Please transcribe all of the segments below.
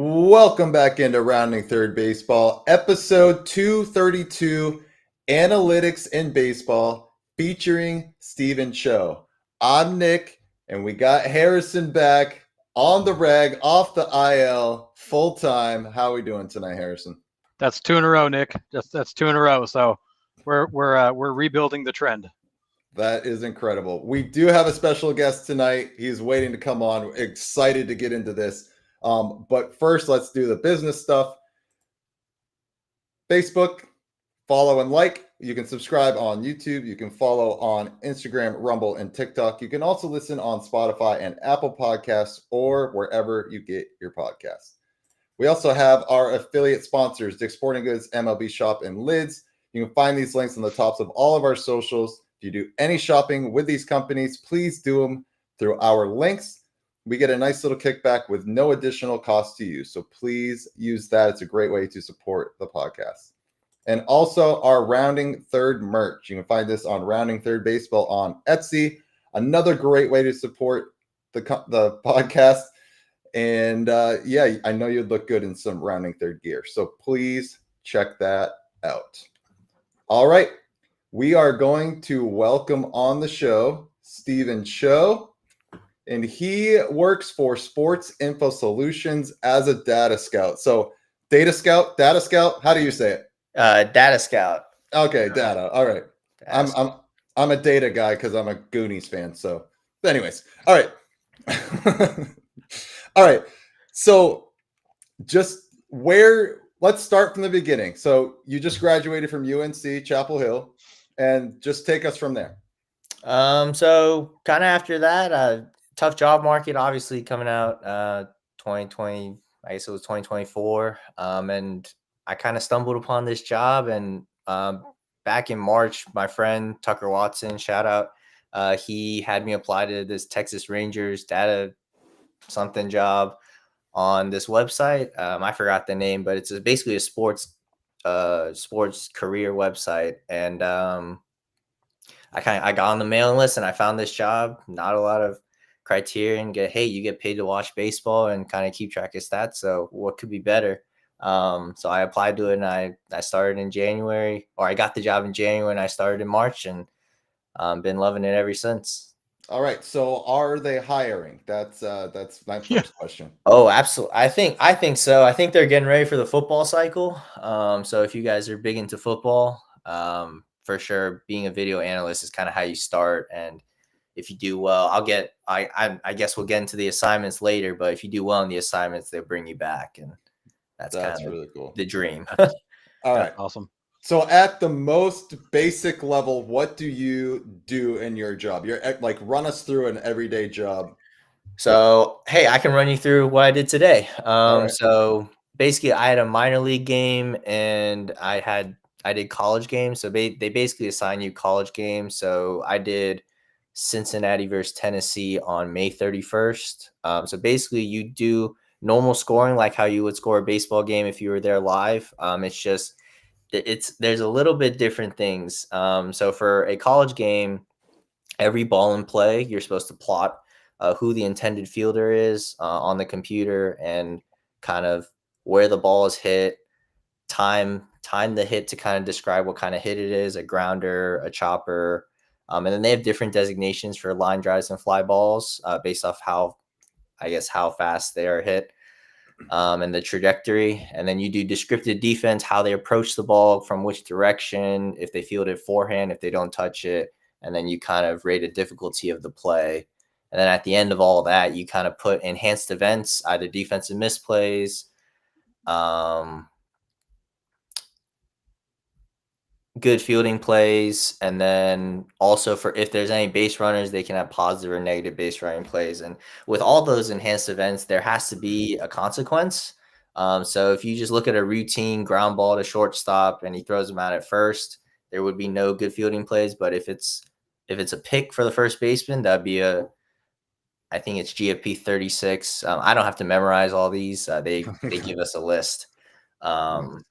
Welcome back into Rounding Third Baseball, episode 232, Analytics in Baseball, featuring Stephen Cho. I'm Nick, and we got Harrison back on the reg, off the IL, full time. How are we doing tonight, Harrison? That's two in a row, Nick. That's two in a row. So we're rebuilding the trend. That is incredible. We do have a special guest tonight. He's waiting to come on. We're excited to get into this. But first, let's do the business stuff. Facebook, follow and like. You can subscribe on YouTube. You can follow on Instagram, Rumble, and TikTok. You can also listen on Spotify and Apple Podcasts or wherever you get your podcasts. We also have our affiliate sponsors, Dick's Sporting Goods, MLB Shop, and Lids. You can find these links on the tops of all of our socials. If you do any shopping with these companies, please do them through our links. We get a nice little kickback with no additional cost to you. So please use that. It's a great way to support the podcast. And also our Rounding Third merch. You can find this on Rounding Third Baseball on Etsy. Another great way to support the podcast. And yeah, I know you'd look good in some Rounding Third gear. So please check that out. All right. We are going to welcome on the show Stephen Cho. And he works for Sports Info Solutions as a data scout. So data scout, how do you say it? Data scout. Okay, data. All right. I'm a data guy because I'm a Goonies fan. So anyways, all right. All right. So let's start from the beginning. So you just graduated from UNC Chapel Hill, and just take us from there. So kind of after that, tough job market, obviously coming out 2020, I guess it was 2024. And I kind of stumbled upon this job, and back in March, my friend Tucker Watson, shout out, he had me apply to this Texas Rangers data something job on this website. I forgot the name, but it's basically a sports career website. And I got on the mailing list and I found this job. Not a lot of criteria, and you get paid to watch baseball and kind of keep track of stats. So what could be better? So I applied to it, and I started in January, or I got the job in January and I started in March, and been loving it ever since. All right. So are they hiring? That's my first question. Oh, absolutely. I think so. I think they're getting ready for the football cycle. So if you guys are big into football, for sure, being a video analyst is kind of how you start. And if you do well, I guess we'll get into the assignments later, but if you do well in the assignments, they'll bring you back. And that's kind of really cool. The dream. All right. Awesome. So at the most basic level, what do you do in your job? You're like, run us through an everyday job. So, hey, I can run you through what I did today. So basically I had a minor league game, and I did college games. So they basically assign you college games. So I did Cincinnati versus Tennessee on May 31st. So basically you do normal scoring, like how you would score a baseball game if you were there live. It's just, there's a little bit different things. So for a college game, every ball in play, you're supposed to plot who the intended fielder is on the computer, and kind of where the ball is hit, time the hit to kind of describe what kind of hit it is, a grounder, a chopper. And then they have different designations for line drives and fly balls based off how fast they are hit. And the trajectory. And then you do descriptive defense, how they approach the ball, from which direction, if they field it forehand, if they don't touch it. And then you kind of rate a difficulty of the play. And then at the end of all that, you kind of put enhanced events, either defensive misplays, good fielding plays, and then also for if there's any base runners, they can have positive or negative base running plays. And with all those enhanced events, there has to be a consequence. So if you just look at a routine ground ball to shortstop and he throws them out at first, there would be no good fielding plays. But if it's a pick for the first baseman, that'd be I think it's GFP 36. I don't have to memorize all these. They give us a list.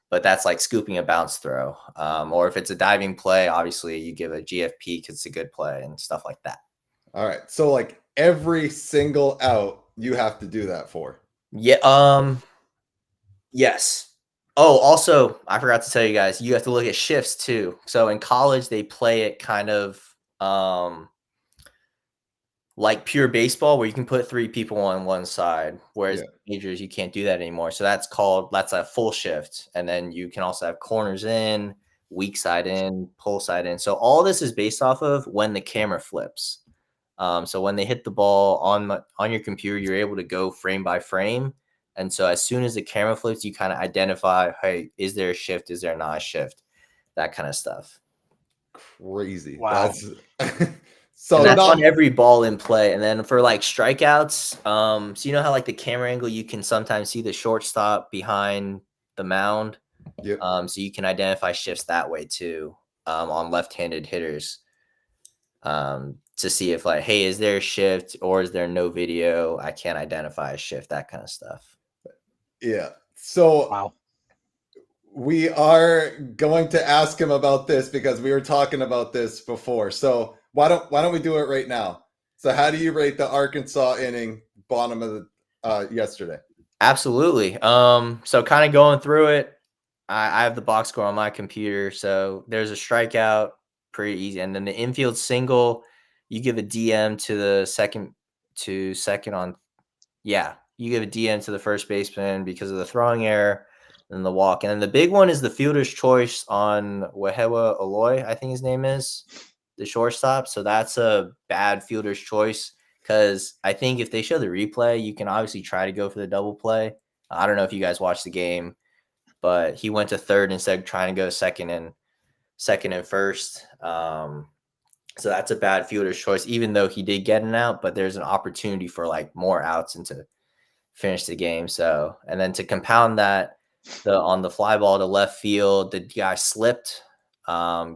But that's like scooping a bounce throw. Or if it's a diving play, obviously you give a GFP because it's a good play and stuff like that. All right. So like every single out you have to do that for. Yeah. Yes. Oh, also, I forgot to tell you guys, you have to look at shifts too. So in college, they play it kind of like pure baseball, where you can put 3 people on one side, whereas Yeah. majors you can't do that anymore. So that's a full shift, and then you can also have corners in, weak side in, pull side in. So all this is based off of when the camera flips. So when they hit the ball on your computer, you're able to go frame by frame. And so as soon as the camera flips, you kind of identify, hey, is there a shift? Is there not a shift? That kind of stuff. Crazy. Wow. That's And so that's not on every ball in play. And then for like strikeouts, so you know how like the camera angle, you can sometimes see the shortstop behind the mound. yep. So you can identify shifts that way too, on left-handed hitters. To see if like, hey, is there a shift or is there no video? I can't identify a shift, that kind of stuff. Yeah. So Wow. we are going to ask him about this because we were talking about this before. So why don't we do it right now? So how do you rate the Arkansas inning bottom of the yesterday? Absolutely. So kind of going through it, I have the box score on my computer. So there's a strikeout, pretty easy. And then the infield single, you give a DM to the second on. Yeah, you give a DM to the first baseman because of the throwing error and the walk. And then the big one is the fielder's choice on Wahewa Aloy, I think his name is, the shortstop. So that's a bad fielder's choice, because I think if they show the replay, you can obviously try to go for the double play. I don't know if you guys watched the game, but he went to third instead of trying to go second and first. So that's a bad fielder's choice, even though he did get an out, but there's an opportunity for like more outs and to finish the game. So, and then to compound that, on the fly ball to left field, the guy slipped, Yeah.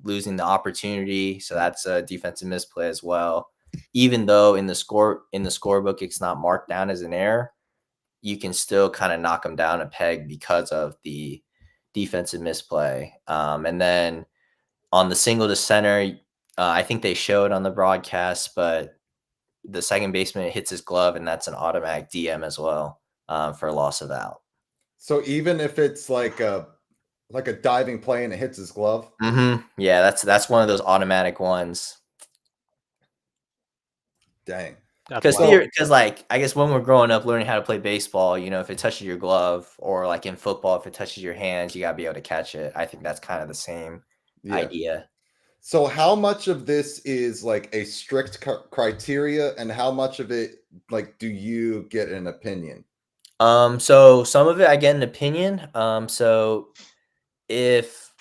losing the opportunity. So that's a defensive misplay as well. Even though in the scorebook it's not marked down as an error, you can still kind of knock them down a peg because of the defensive misplay. And then on the single to center, I think they showed on the broadcast, but the second baseman hits his glove, and that's an automatic DM as well, for loss of out. So even if it's like a diving play and it hits his glove. Yeah, that's one of those automatic ones. Dang. That's Because wild. like, I guess when we're growing up learning how to play baseball, if it touches your glove, or like in football, if it touches your hands, you gotta be able to catch it. I think that's kind of the same Yeah. idea. So how much of this is like a strict criteria and how much of it like do you get an opinion? So some of it I get an opinion. If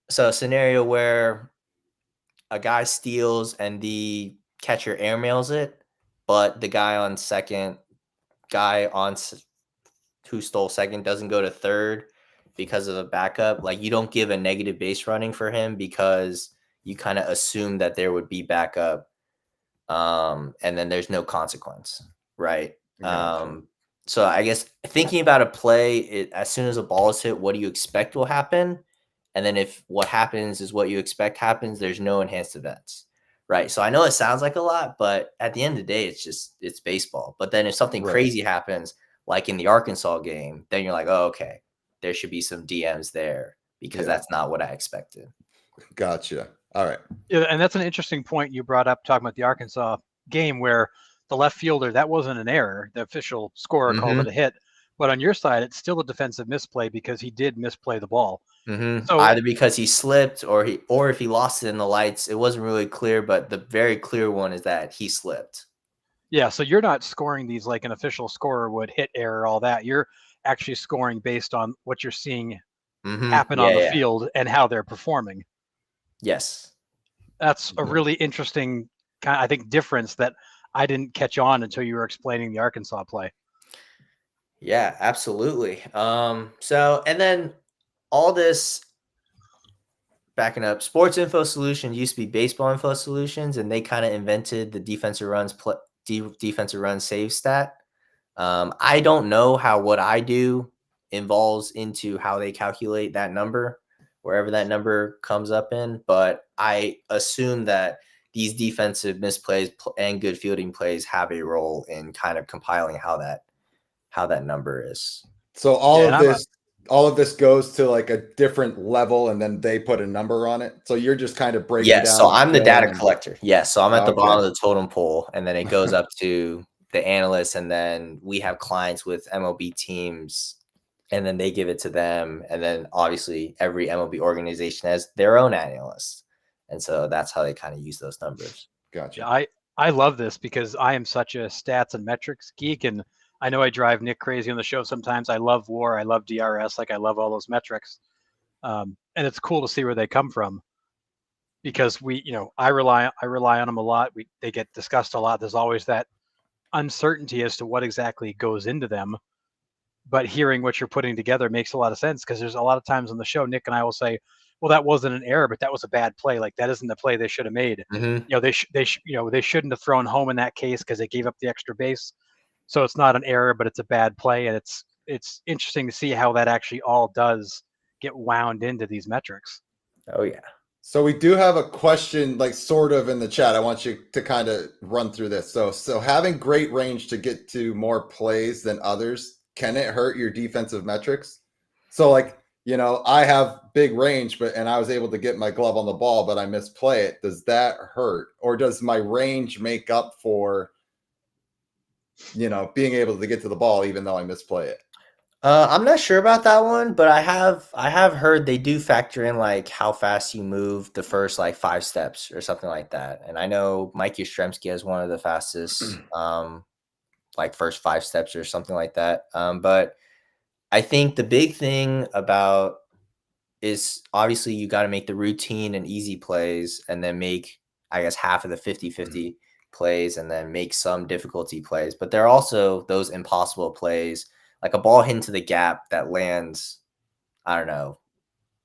so a scenario where a guy steals and the catcher airmails it, but the guy who stole second doesn't go to third because of a backup. Like, you don't give a negative base running for him because you kind of assume that there would be backup, and then there's no consequence, right? Gotcha. So I guess thinking about a play, as soon as a ball is hit, what do you expect will happen? And then if what happens is what you expect happens, there's no enhanced events, right? So I know it sounds like a lot, but at the end of the day, it's baseball. But then if something Right. crazy happens, like in the Arkansas game, then you're like, oh, okay, there should be some DMs there, because Yeah. that's not what I expected. Gotcha. All right. Yeah, and that's an interesting point you brought up talking about the Arkansas game where the left fielder, that wasn't an error. The official scorer called it a hit. But on your side, it's still a defensive misplay because he did misplay the ball. So Either because he slipped, or if he lost it in the lights. It wasn't really clear, but the very clear one is that he slipped. yeah, so you're not scoring these like an official scorer would, hit, error, all that. You're actually scoring based on what you're seeing happen on the Yeah. field and how they're performing. Yes. That's a really interesting kind of, I think, difference that I didn't catch on until you were explaining the Arkansas play. Yeah, absolutely. So, and then all this, backing up, Sports Info Solution used to be Baseball Info Solutions, and they kind of invented the defensive run save stat. I don't know how what I do involves into how they calculate that number, wherever that number comes up in, but I assume that these defensive misplays and good fielding plays have a role in kind of compiling how that number is. So all of this goes to like a different level, and then they put a number on it. So you're just kind of breaking down. So I'm the data and collector. Yes. So I'm at the Okay. bottom of the totem pole, and then it goes up to the analysts, and then we have clients with MLB teams, and then they give it to them. And then obviously every MLB organization has their own analysts. And so that's how they kind of use those numbers. Gotcha. Yeah, I love this because I am such a stats and metrics geek, and I know I drive Nick crazy on the show sometimes. I love WAR, I love DRS, like I love all those metrics, and it's cool to see where they come from because I rely on them a lot. They get discussed a lot. There's always that uncertainty as to what exactly goes into them, but hearing what you're putting together makes a lot of sense because there's a lot of times on the show Nick and I will say, well, that wasn't an error, but that was a bad play. Like that isn't the play they should have made. Mm-hmm. They shouldn't have thrown home in that case because they gave up the extra base. So it's not an error, but it's a bad play, and it's interesting to see how that actually all does get wound into these metrics. Oh yeah. So we do have a question, like sort of in the chat. I want you to kind of run through this. So having great range to get to more plays than others, can it hurt your defensive metrics? So like, I have big range, and I was able to get my glove on the ball, but I misplay it. Does that hurt? Or does my range make up for, being able to get to the ball, even though I misplay it? I'm not sure about that one, but I have heard they do factor in like how fast you move the first like 5 steps or something like that. And I know Mike Yastrzemski has one of the fastest like first 5 steps or something like that. But I think the big thing about is obviously you got to make the routine and easy plays and then make, I guess, half of the 50-50 plays and then make some difficulty plays. But there are also those impossible plays, like a ball hit into the gap that lands, I don't know,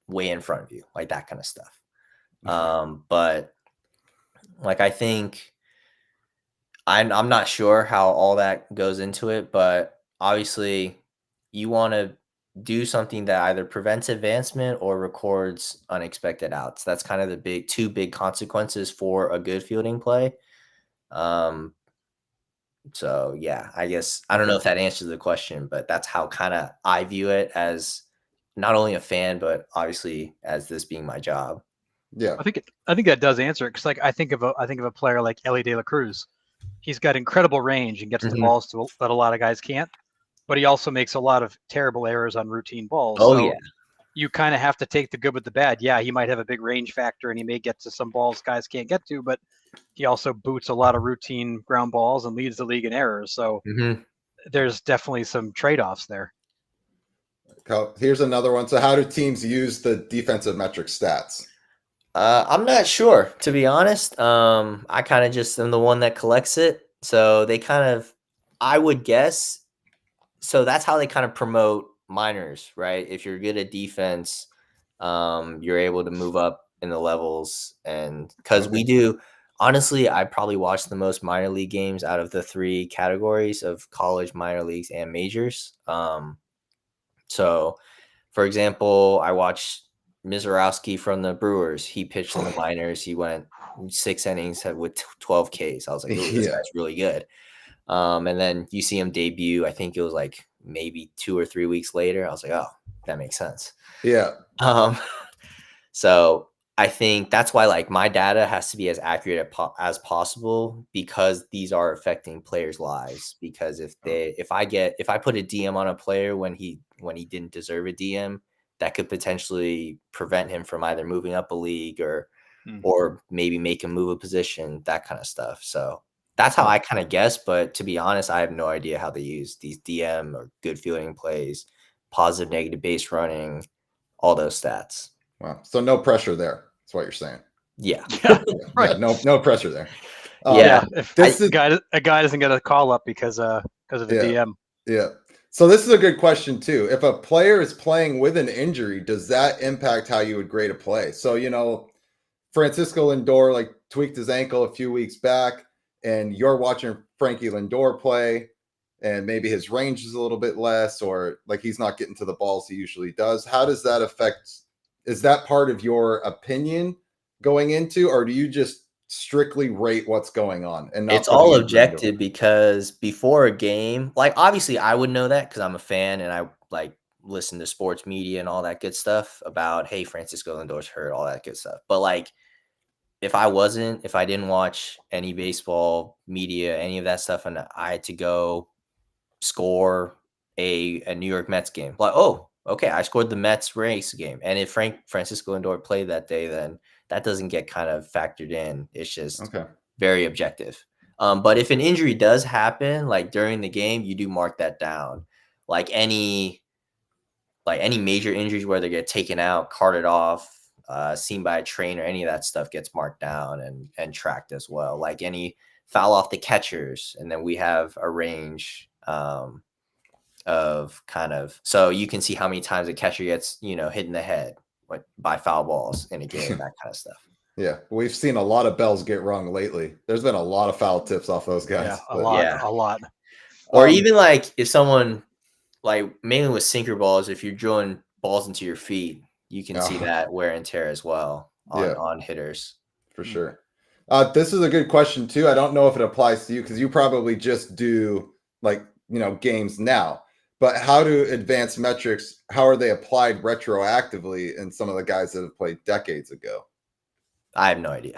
way in front of you, like that kind of stuff. But like, I think I'm not sure how all that goes into it, but obviously you want to do something that either prevents advancement or records unexpected outs. That's kind of the two big consequences for a good fielding play. So yeah, I guess I don't know if that answers the question, but that's how kind of I view it as not only a fan, but obviously as this being my job. Yeah, I think that does answer it because like I think of a player like Ellie De La Cruz. He's got incredible range and gets the balls that a lot of guys can't, but he also makes a lot of terrible errors on routine balls. Oh, so yeah. You kind of have to take the good with the bad. Yeah, he might have a big range factor and he may get to some balls guys can't get to, but he also boots a lot of routine ground balls and leads the league in errors. So there's definitely some trade-offs there. Here's another one. So how do teams use the defensive metric stats? I'm not sure, to be honest. I kind of just am the one that collects it. So they kind of, I would guess. So that's how they kind of promote minors, right? If you're good at defense, you're able to move up in the levels. And because we do, honestly, I probably watch the most minor league games out of the 3 categories of college, minor leagues, and majors. So, for example, I watched Mizorowski from the Brewers. He pitched in the minors. He went 6 innings with 12 Ks. I was like, ooh, this guy's really good. And then you see him debut. I think it was like maybe 2 or 3 weeks later. I was like, oh, that makes sense. Yeah. So I think that's why like my data has to be as accurate as possible because these are affecting players' lives. Because if I put a DM on a player when he didn't deserve a DM, that could potentially prevent him from either moving up a league or maybe make him move a position, that kind of stuff. So that's how I kind of guess. But to be honest, I have no idea how they use these DM or good fielding plays, positive, negative base running, all those stats. Wow. So no pressure there. That's what you're saying. Yeah. Right. Yeah, no pressure there. If a guy doesn't get a call up because of a DM. Yeah. So this is a good question too. If a player is playing with an injury, does that impact how you would grade a play? So, Francisco Lindor like tweaked his ankle a few weeks back, and you're watching Frankie Lindor play, and maybe his range is a little bit less, or like he's not getting to the balls he usually does. How does that affect? Is that part of your opinion going into, or do you just strictly rate what's going on and not it's all putting it objective because before a game, like obviously I would know that because I'm a fan and I like listen to sports media and all that good stuff about, hey, Francisco Lindor's hurt, all that good stuff. But like if I didn't watch any baseball media, any of that stuff, and I had to go score a New York Mets game, like, oh, okay, I scored the Mets race game. And if Francisco Lindor played that day, then that doesn't get kind of factored in. It's just very objective. But if an injury does happen, like during the game, you do mark that down. Like any major injuries where they get taken out, carted off, seen by a trainer, any of that stuff gets marked down and tracked as well. Like any foul off the catchers, and then we have a range of kind of, so you can see how many times a catcher gets hit in the head by foul balls in a game, that kind of stuff. Yeah, we've seen a lot of bells get rung lately. There's been a lot of foul tips off those guys. Yeah, a lot. Or even like if someone, like mainly with sinker balls, if you're drilling balls into your feet, you can see that wear and tear as well on hitters. For sure. This is a good question too. I don't know if it applies to you because you probably just do like, games now. But how do advanced metrics, how are they applied retroactively in some of the guys that have played decades ago? I have no idea.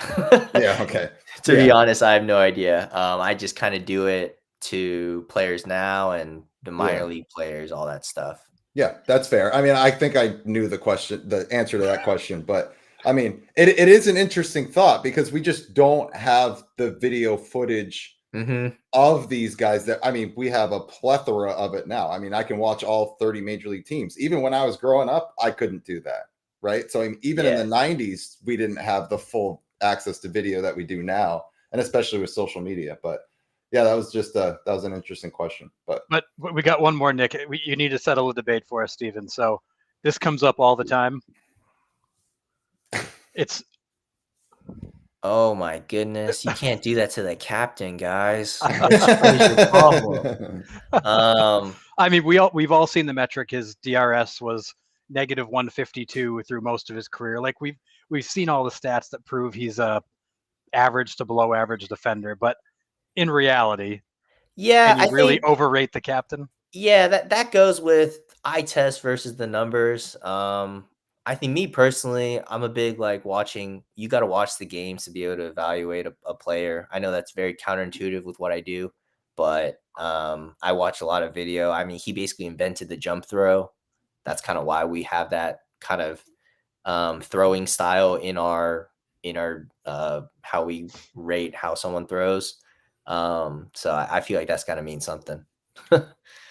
Yeah, okay. To be honest, I have no idea. I just kind of do it to players now and the minor league players, all that stuff. Yeah, that's fair. I mean, I think I knew the answer to that question, but I mean, it is an interesting thought because we just don't have the video footage of these guys we have a plethora of it now. I mean, I can watch all 30 major league teams. Even when I was growing up, I couldn't do that. Right. So even in the 90s, we didn't have the full access to video that we do now, and especially with social media. But yeah, that was just that was an interesting question. But we got one more, Nick. You need to settle a debate for us, Stephen. So this comes up all the time. Oh my goodness! You can't do that to the captain, guys. What's your problem? I mean, we've all seen the metric. His DRS was -152 through most of his career. Like we've seen all the stats that prove he's a average to below average defender. But in reality, I really overrate the captain. Yeah, that goes with eye test versus the numbers. I think me personally, I'm a big you got to watch the games to be able to evaluate a player. I know that's very counterintuitive with what I do, but I watch a lot of video. I mean, he basically invented the jump throw. That's kind of why we have that kind of throwing style in our how we rate how someone throws. So I feel like that's got to mean something.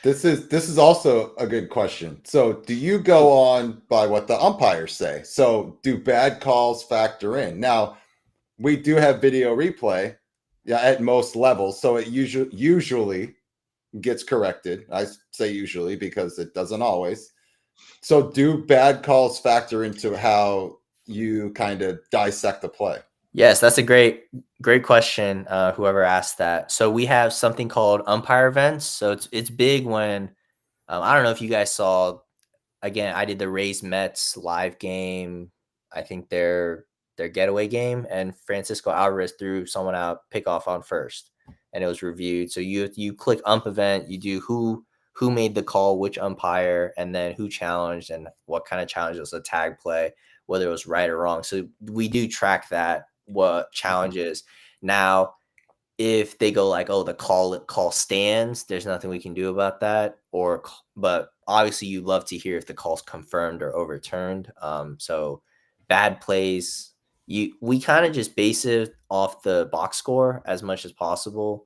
This is also a good question. So do you go on by what the umpires say? So do bad calls factor in? Now, we do have video replay at most levels, so it usually gets corrected. I say usually because it doesn't always. So do bad calls factor into how you kind of dissect the play? Yes, that's a great question. Whoever asked that. So we have something called umpire events. So it's big when I don't know if you guys saw. Again, I did the Rays Mets live game. I think their getaway game, and Francisco Alvarez threw someone out pickoff on first, and it was reviewed. So you click ump event, you do who made the call, which umpire, and then who challenged and what kind of challenge was a tag play, whether it was right or wrong. So we do track that, what challenges. Now, if they go like, oh, the call stands, there's nothing we can do about that. But obviously you'd love to hear if the call's confirmed or overturned. So bad plays, we kind of just base it off the box score as much as possible.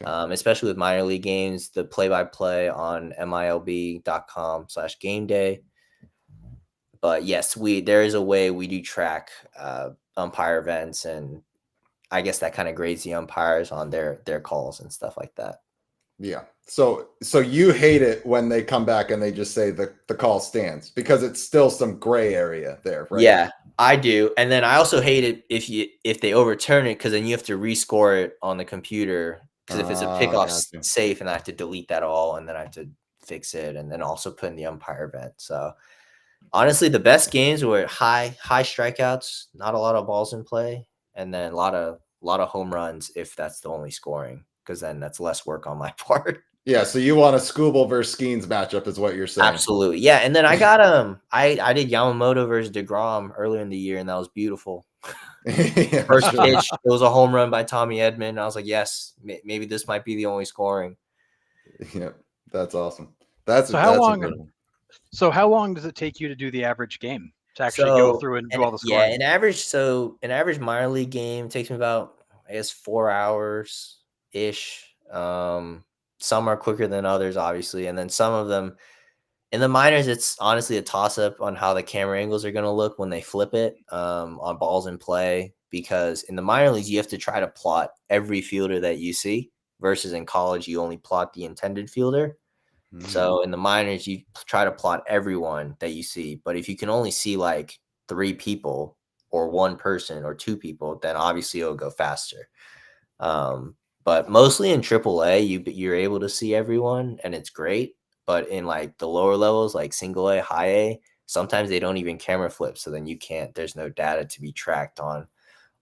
Especially with minor league games, the play-by-play on MLB.com/game day. But yes, there is a way we do track umpire events, and I guess that kind of grades the umpires on their calls and stuff like that. Yeah. So you hate it when they come back and they just say the call stands because it's still some gray area there, right? Yeah, I do. And then I also hate it if they overturn it, because then you have to rescore it on the computer. Because if it's a pickoff safe, and I have to delete that all, and then I have to fix it, and then also put in the umpire event. So honestly, the best games were high strikeouts, not a lot of balls in play, and then a lot of home runs if that's the only scoring, because then that's less work on my part. Yeah, so you want a Skubal versus Skeens matchup is what you're saying. Absolutely. Yeah, and then I got I did Yamamoto versus DeGrom earlier in the year, and that was beautiful. Yeah, First sure. pitch, it was a home run by Tommy Edman. I was like, yes, maybe this might be the only scoring. Yeah, that's awesome. That's So how a long? good one. So how long does it take you to do the average game to actually go through and do all the Yeah, scoring? an average minor league game takes me about, I guess, 4 hours ish. Some are quicker than others, obviously, and then some of them in the minors, it's honestly a toss up on how the camera angles are going to look when they flip it on balls in play. Because in the minor leagues, you have to try to plot every fielder that you see, versus in college, you only plot the intended fielder. So in the minors, you try to plot everyone that you see. But if you can only see like 3 people or 1 person or 2 people, then obviously it'll go faster. But mostly in AAA, you're able to see everyone, and it's great. But in like the lower levels, like single A, high A, sometimes they don't even camera flip. So then there's no data to be tracked on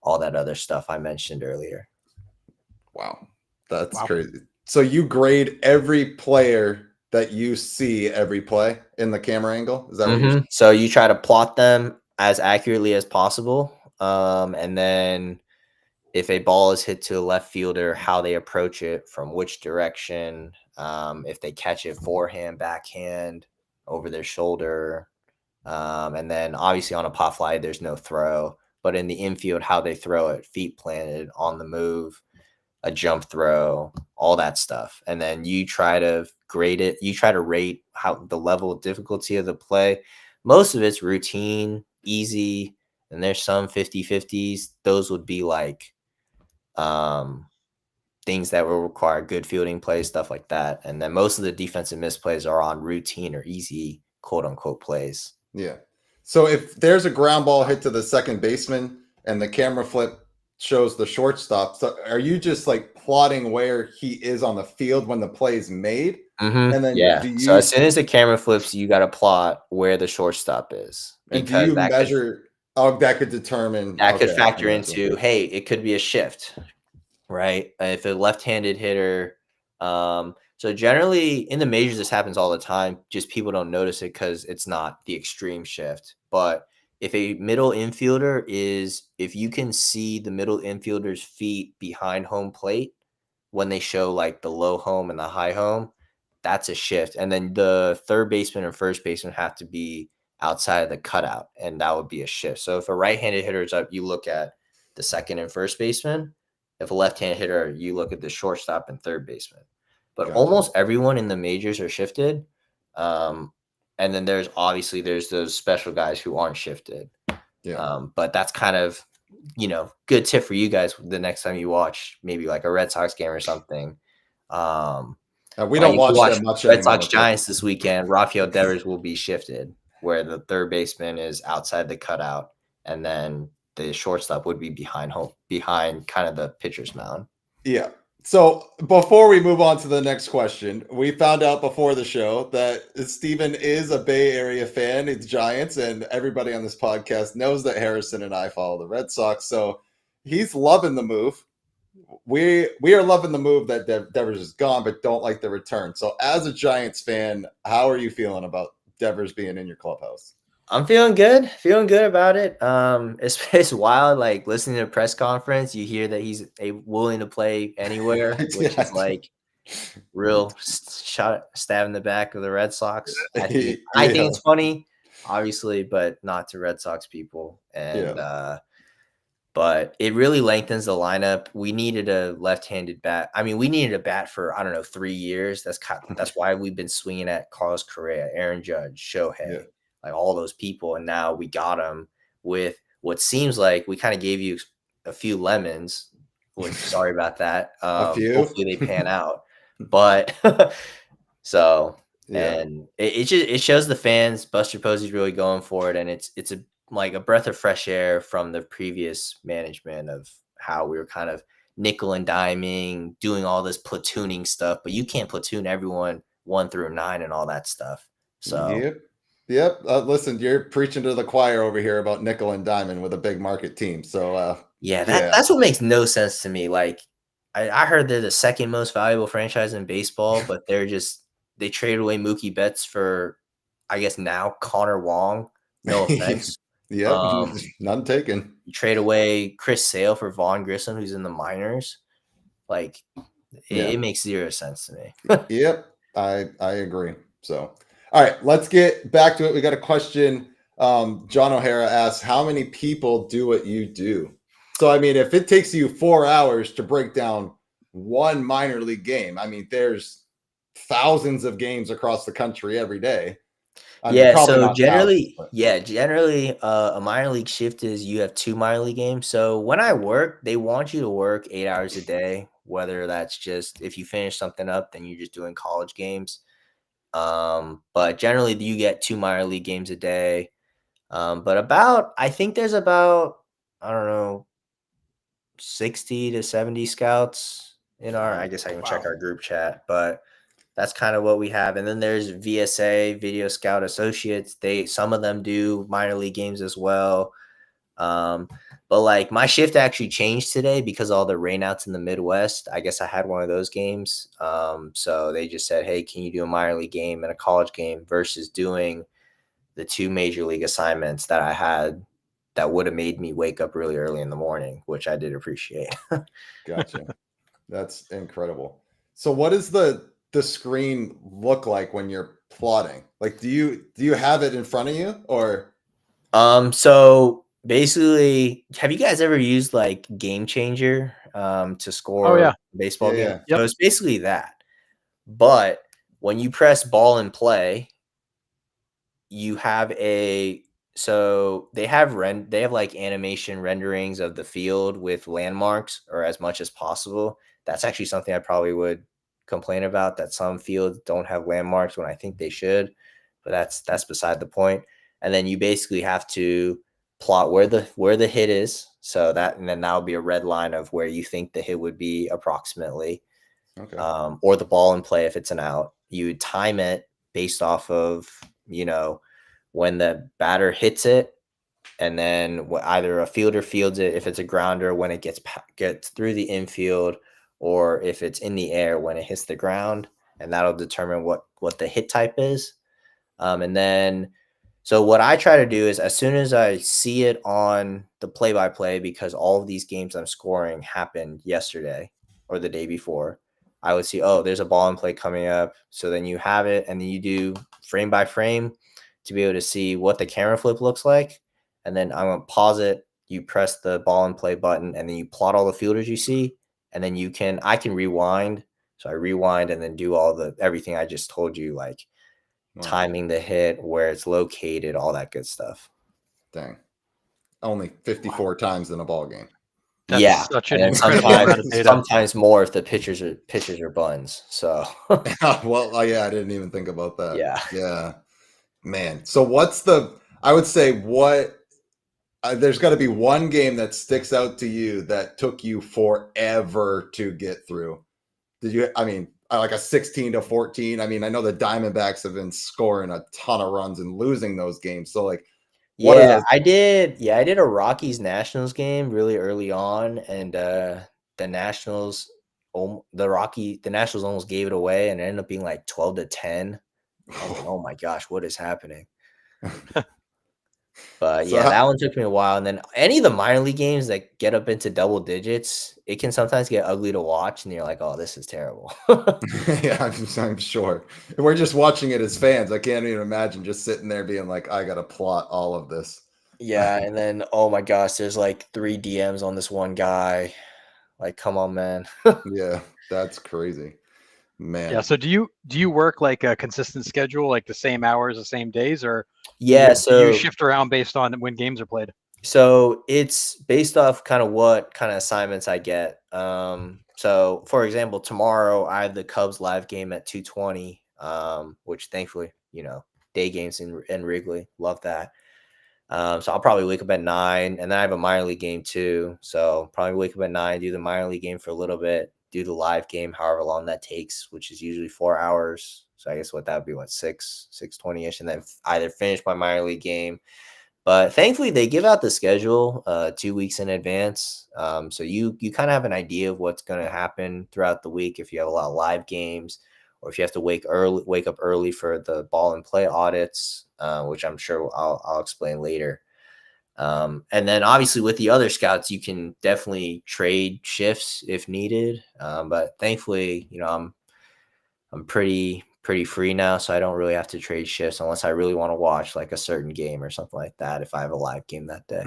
all that other stuff I mentioned earlier. Wow, that's Wow. crazy. So you grade every player that you see every play in the camera angle? Is that what you're saying? So you try to plot them as accurately as possible. And then if a ball is hit to a left fielder, how they approach it, from which direction, if they catch it forehand, backhand, over their shoulder. And then obviously on a pop fly, there's no throw. But in the infield, how they throw it, feet planted, on the move, a jump throw, all that stuff. And then you try to grade it. You try to rate how the level of difficulty of the play. Most of it's routine, easy, and there's some 50-50s. Those would be like things that will require good fielding plays, stuff like that. And then most of the defensive misplays are on routine or easy, quote unquote, plays. Yeah. So if there's a ground ball hit to the second baseman and the camera flip shows the shortstop, so are you just like plotting where he is on the field when the play is made? And then Yeah. do you So as soon as the camera flips, you got to plot where the shortstop is, and do because you measure? Oh, that could determine. that could Okay, factor I gotcha. into, hey, it could be a shift, right? If a left-handed hitter, so generally in the majors, this happens all the time. Just people don't notice it because it's not the extreme shift. But if a middle infielder if you can see the middle infielder's feet behind home plate when they show like the low home and the high home, that's a shift. And then the third baseman and first baseman have to be outside of the cutout, and that would be a shift. So if a right-handed hitter is up, you look at the second and first baseman. If a left-handed hitter, you look at the shortstop and third baseman. But Gotcha. almost everyone in the majors are shifted. And then there's those special guys who aren't shifted. Yeah. But that's kind of, good tip for you guys the next time you watch maybe like a Red Sox game or something. We don't watch that much Red anymore. Sox Giants this weekend. Rafael Devers will be shifted, where the third baseman is outside the cutout, and then the shortstop would be behind kind of the pitcher's mound. Yeah. So before we move on to the next question, we found out before the show that Stephen is a Bay Area fan. It's Giants, and everybody on this podcast knows that Harrison and I follow the Red Sox. So he's loving the move. We are loving the move that Devers is gone, but don't like the return. So as a Giants fan, how are you feeling about Devers being in your clubhouse? I'm feeling good about it. It's wild. Like listening to a press conference, you hear that he's willing to play anywhere, which is like real stab in the back of the Red Sox. I think it's funny, obviously, but not to Red Sox people. And but it really lengthens the lineup. We needed a left-handed bat. I mean, we needed a bat for 3 years. That's why we've been swinging at Carlos Correa, Aaron Judge, Shohei. Like all those people, and now we got them with what seems like we kind of gave you a few lemons. Which, sorry about that. Hopefully they pan out, but so and it shows the fans Buster Posey's really going for it, and it's a breath of fresh air from the previous management of how we were kind of nickel and diming, doing all this platooning stuff, but you can't platoon everyone 1 through 9 and all that stuff. So. Yep. Listen, you're preaching to the choir over here about nickel and diamond with a big market team. So Yeah, Yeah. that's what makes no sense to me. Like, I heard they're the second most valuable franchise in baseball, but they traded away Mookie Betts for, I guess now Connor Wong. No offense. Yep. None taken. You trade away Chris Sale for Vaughn Grissom, who's in the minors. Like, Yeah. it makes zero sense to me. Yep. I agree. So, all right, let's get back to it. We got a question. John O'Hara asks, how many people do what you do? So, I mean, if it takes you 4 hours to break down one minor league game, I mean, there's thousands of games across the country every day. I mean, Yeah, probably so not thousands, but generally, a minor league shift is you have 2 minor league games. So when I work, they want you to work 8 hours a day, whether that's just if you finish something up, then you're just doing college games. But generally you get 2 minor league games a day. But I think there's about, I don't know, 60 to 70 scouts in I guess I can check Wow. our group chat, but that's kind of what we have. And then there's VSA, Video Scout Associates. Some of them do minor league games as well. But like my shift actually changed today because all the rainouts in the Midwest. I guess I had one of those games. So they just said, hey, can you do a minor league game and a college game versus doing the 2 major league assignments that I had that would have made me wake up really early in the morning, which I did appreciate. gotcha. That's incredible. So what does the screen look like when you're plotting? Like, do you have it in front of you or? So basically, have you guys ever used like Game Changer to Oh score yeah. a baseball Yeah, game? yeah. Yep. So it's basically that. But when you press ball and play, you have they have like animation renderings of the field with landmarks or as much as possible. That's actually something I probably would complain about, that some fields don't have landmarks when I think they should, but that's beside the point. And then you basically have to plot where the hit is, and then that'll be a red line of where you think the hit would be approximately. Okay. Or the ball in play if it's an out. You time it based off of, when the batter hits it, and then either a fielder fields it if it's a grounder when it gets through the infield, or if it's in the air when it hits the ground, and that'll determine what the hit type is. And then, so what I try to do is as soon as I see it on the play-by-play, because all of these games I'm scoring happened yesterday or the day before, I would see, oh, there's a ball in play coming up. So then you have it, and then you do frame by frame to be able to see what the camera flip looks like. And then I'm going to pause it. You press the ball and play button, and then you plot all the fielders you see. And then I can rewind. So I rewind and then do everything I just told you, like Wow. timing the hit, where it's located, all that good stuff. Dang. Only 54 times in a ball game. That's such an And then incredible amount of data. sometimes more if the pitchers are buns. So Well, yeah, I didn't even think about that. yeah. Yeah. Man. So I would say there's got to be one game that sticks out to you that took you forever to get through. I mean, like a 16-14. I mean, I know the Diamondbacks have been scoring a ton of runs and losing those games. So like, what are those? I did a Rockies Nationals game really early on, and the Nationals almost gave it away, and it ended up being like 12-10. I was like, oh my gosh, what is happening? But So yeah, that one took me a while. And then any of the minor league games that get up into double digits, it can sometimes get ugly to watch, and you're like, oh, this is terrible. yeah, I'm sure. We're just watching it as fans. I can't even imagine just sitting there being like, I got to plot all of this. Yeah, and then oh my gosh, there's like 3 DMs on this one guy. Like, come on, man. Yeah, that's crazy. Man. Yeah. So do you work like a consistent schedule, like the same hours, the same days, or Yeah, do you shift around based on when games are played? so it's based off kind of what kind of assignments I get. So for example, tomorrow I have the Cubs live game at 2:20, which thankfully, day games in Wrigley. Love that. So I'll probably wake up at 9, and then I have a minor league game too. So probably wake up at 9, do the minor league game for a little bit, do the live game, however long that takes, which is usually 4 hours. So I guess that would be 6:20ish, and then either finish my minor league game, But thankfully, they give out the schedule 2 weeks in advance, so you kind of have an idea of what's going to happen throughout the week if you have a lot of live games, or if you have to wake up early for the ball and play audits, which I'm sure I'll explain later. And then obviously with the other scouts, you can definitely trade shifts if needed. But thankfully, I'm pretty free now, so I don't really have to trade shifts unless I really want to watch like a certain game or something like that if I have a live game that day.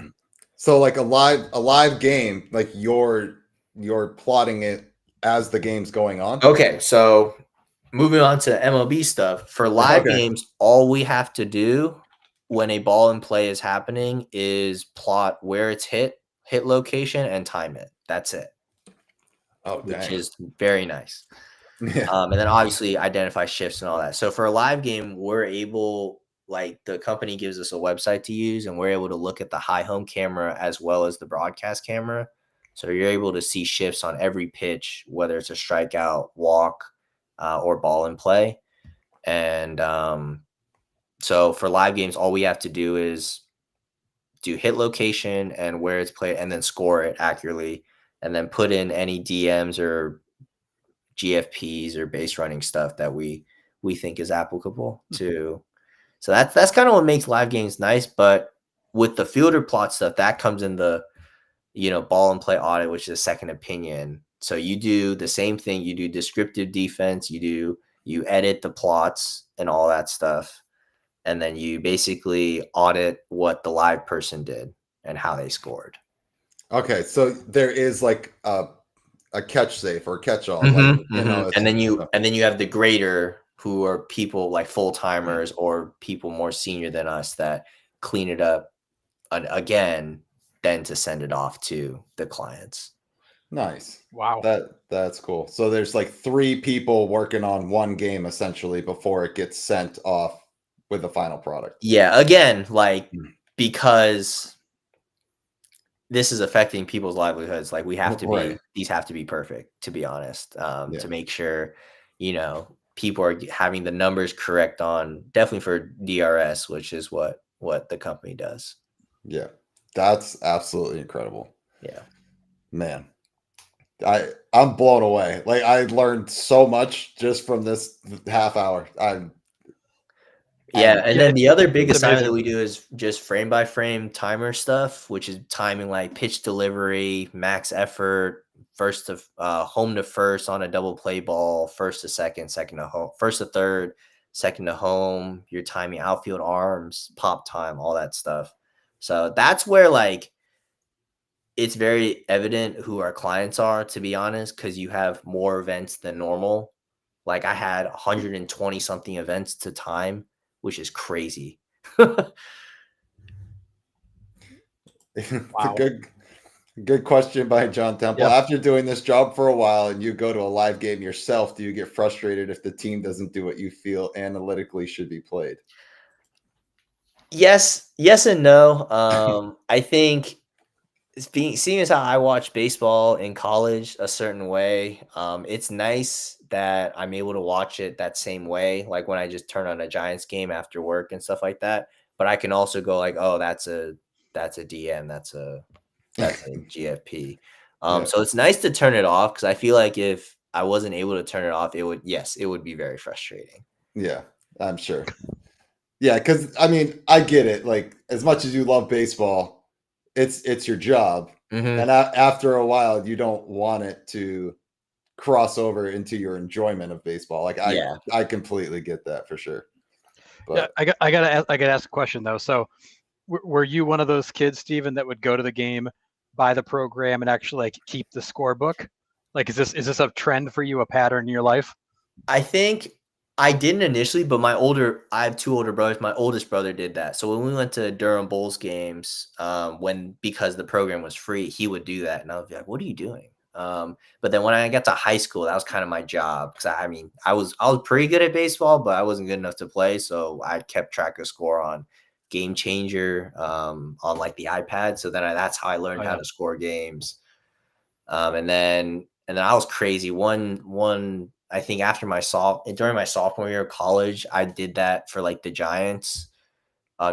So like a live game, like you're plotting it as the game's going on. Okay, so moving on to MLB stuff. For live games, all we have to do when a ball in play is happening is plot where it's hit location, and time it. That's it. Oh, which dang. is very nice. Yeah. And then obviously identify shifts and all that. So for a live game, we're able, like the company gives us a website to use, and we're able to look at the high home camera as well as the broadcast camera. So you're able to see shifts on every pitch, whether it's a strikeout, walk, or ball in play. And so for live games, all we have to do is do hit location and where it's played, and then score it accurately, and then put in any DMs or GFPs or base running stuff that we think is applicable to. So that's kind of what makes live games nice. But with the fielder plot stuff, that comes in the ball and play audit, which is a second opinion. So you do the same thing. You do descriptive defense. You edit the plots and all that stuff, and then you basically audit what the live person did and how they scored. Okay, so there is like a catch safe or catch all, and then you have the grader, who are people like full timers or people more senior than us that clean it up again, then to send it off to the clients. Nice. Wow. That's cool. So there's like 3 people working on one game essentially before it gets sent off with the final product. Yeah, again, like because this is affecting people's livelihoods. Like we have to be, these have to be perfect, to be honest, to make sure, people are having the numbers correct on, definitely for DRS, which is what the company does. Yeah. That's absolutely incredible. Yeah, man. I'm blown away. Like I learned so much just from this half hour. And then the other big assignment that we do is just frame by frame timer stuff, which is timing like pitch delivery, max effort, first to home to first on a double play ball, first to second, second to home, first to third, second to home, your timing outfield arms, pop time, all that stuff. So that's where like it's very evident who our clients are, to be honest, because you have more events than normal. Like I had 120 something events to time, which is crazy. Wow. Good question by John Temple. Yep. After doing this job for a while and you go to a live game yourself, do you get frustrated if the team doesn't do what you feel analytically should be played? Yes and no. I think seeing as how I watch baseball in college a certain way, it's nice that I'm able to watch it that same way, like when I just turn on a Giants game after work and stuff like that. But I can also go like, oh, that's a DM, that's a GFP. So it's nice to turn it off, because I feel like if I wasn't able to turn it off, it would be very frustrating. Yeah, I'm sure. Yeah, because I mean, I get it. Like as much as you love baseball, it's your job, and after a while, you don't want it to cross over into your enjoyment of baseball. Like I completely get that for sure. But yeah, I gotta ask a question though. So, were you one of those kids, Stephen, that would go to the game, buy the program, and actually like keep the scorebook? Like, is this a trend for you, a pattern in your life? I think I didn't initially, but I have 2 older brothers. My oldest brother did that. So when we went to Durham Bulls games, because the program was free, he would do that, and I would be like, "What are you doing?" But then when I got to high school, that was kind of my job, because I was pretty good at baseball, but I wasn't good enough to play. So I kept track of score on Game Changer on like the iPad. So then that's how I learned how to score games. And then I was crazy. One I think during my sophomore year of college, I did that for like the Giants.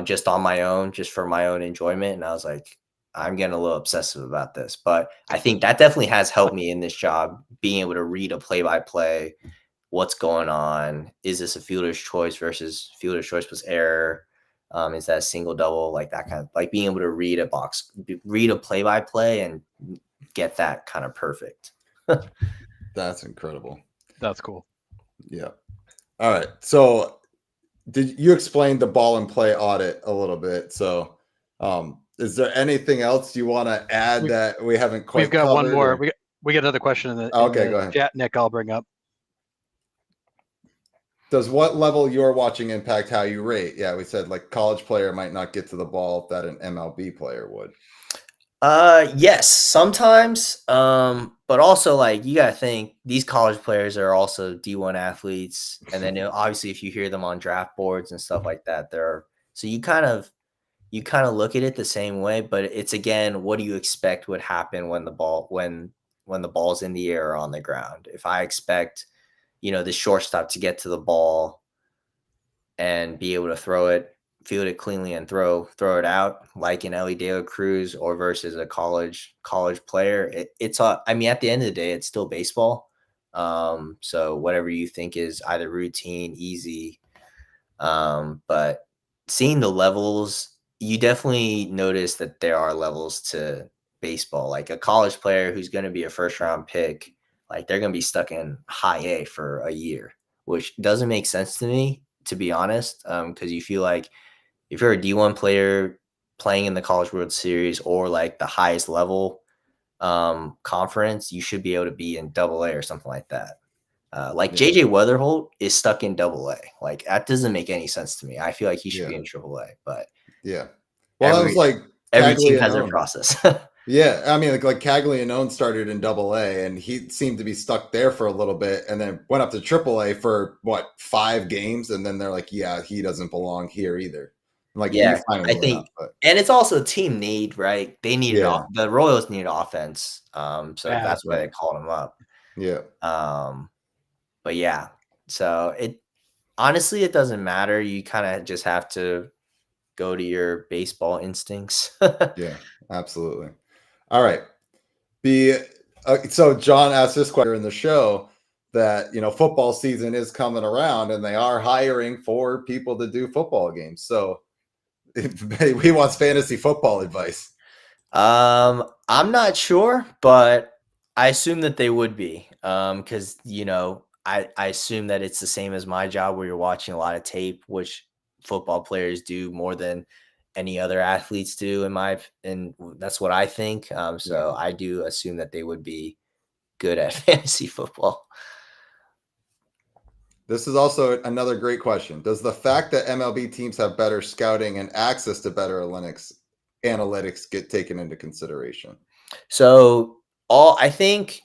just on my own, just for my own enjoyment. And I was like, I'm getting a little obsessive about this. But I think that definitely has helped me in this job, being able to read a play-by-play, what's going on. Is this a fielder's choice versus fielder's choice plus error? Is that a single, double, like that kind of, like being able to read a play-by-play and get that kind of perfect. That's incredible. That's cool. Yeah. All right. So did you explain the ball and play audit a little bit? So is there anything else you want to add that we haven't quite We've got covered, one more. or? We got another question in the, Okay, in go the ahead. chat, Nick, I'll bring up. Does what level you're watching impact how you rate? Yeah, we said like college player might not get to the ball that an MLB player would. Yes, sometimes. But also like you gotta think these college players are also D1 athletes, and then obviously if you hear them on draft boards and stuff like that, so you kind of look at it the same way, but it's again, what do you expect would happen when the ball's in the air or on the ground? If I expect, the shortstop to get to the ball and be able to field it cleanly and throw it out like an Ellie De La Cruz or versus a college player, it's I mean, at the end of the day, it's still baseball. So whatever you think is either routine, easy, but seeing the levels, you definitely notice that there are levels to baseball. Like a college player who's going to be a first round pick, like they're going to be stuck in high A for a year, which doesn't make sense to me, to be honest. Because you feel like if you're a D1 player playing in the College World Series or like the highest level conference, you should be able to be in Double A or something like that. Like JJ Weatherholt is stuck in Double A. Like that doesn't make any sense to me. I feel like he should be in Triple A, but yeah. Well, that was like every team has their process. Yeah, I mean, like Caglianone started in Double A, and he seemed to be stuck there for a little bit, and then went up to Triple A for 5 games, and then they're like, yeah, he doesn't belong here either. Like, yeah, he finally I think, went up, but. And it's also team need, right? They needed the Royals need offense, so that's why they called him up. Yeah. But yeah, so honestly, it doesn't matter. You kind of just have to go to your baseball instincts. Yeah, absolutely. All right. So John asked this question in the show that, football season is coming around and they are hiring for people to do football games. So he wants fantasy football advice. I'm not sure, but I assume that they would be, because I assume that it's the same as my job where you're watching a lot of tape, which football players do more than any other athletes do, and that's what I think. So I do assume that they would be good at fantasy football. This is also another great question. Does the fact that MLB teams have better scouting and access to better analytics get taken into consideration? So I think,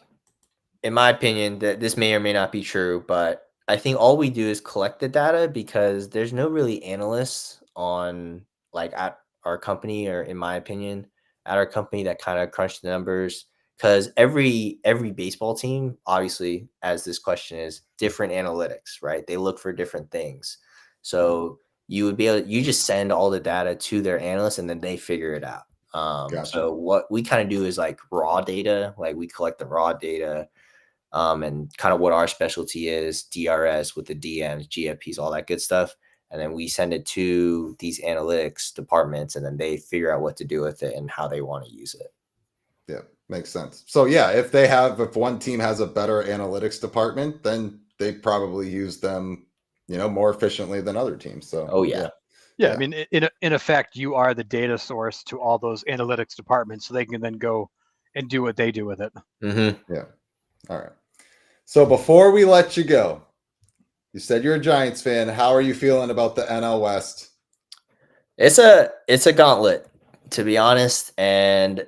in my opinion, that this may or may not be true, but I think all we do is collect the data because there's no really analysts on at our company, or in my opinion, at our company that kind of crunch the numbers. Because every baseball team, obviously, as this question is, different analytics, right? They look for different things. So you just send all the data to their analysts and then they figure it out. Gotcha. So what we kind of do is like raw data, like we collect the raw data, and kind of what our specialty is, DRS with the DMs, GFPs, all that good stuff. And then we send it to these analytics departments, and then they figure out what to do with it and how they want to use it. Yeah, makes sense. So yeah, if one team has a better analytics department, then they probably use them, more efficiently than other teams. So yeah. I mean, in effect, you are the data source to all those analytics departments, so they can then go and do what they do with it. Mm-hmm. Yeah. All right. So before we let you go, you said you're a Giants fan. How are you feeling about the NL West? It's a gauntlet, to be honest, and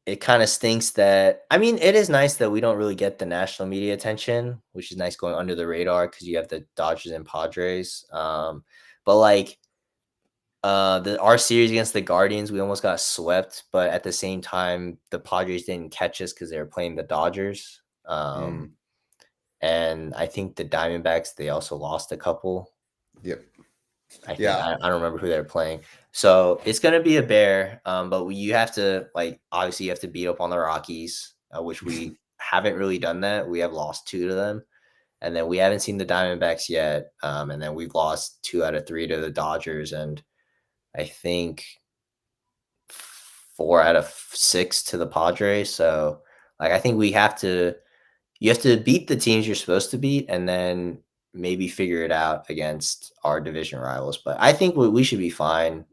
it kind of stinks that, I mean, it is nice that we don't really get the national media attention, which is nice going under the radar because you have the Dodgers and Padres. But like our series against the Guardians, we almost got swept, but at the same time, the Padres didn't catch us because they were playing the Dodgers. And I think the Diamondbacks, they also lost a couple. Yep. I think Yeah. I don't remember who they're playing. So it's gonna be a bear. But you have to obviously you have to beat up on the Rockies, which we haven't really done that. We have lost 2 to them, and then we haven't seen the Diamondbacks yet. And then we've lost 2 out of 3 to the Dodgers, and I think 4 out of 6 to the Padres. So I think you have to beat the teams you're supposed to beat, and then maybe figure it out against our division rivals. But I think we should be fine.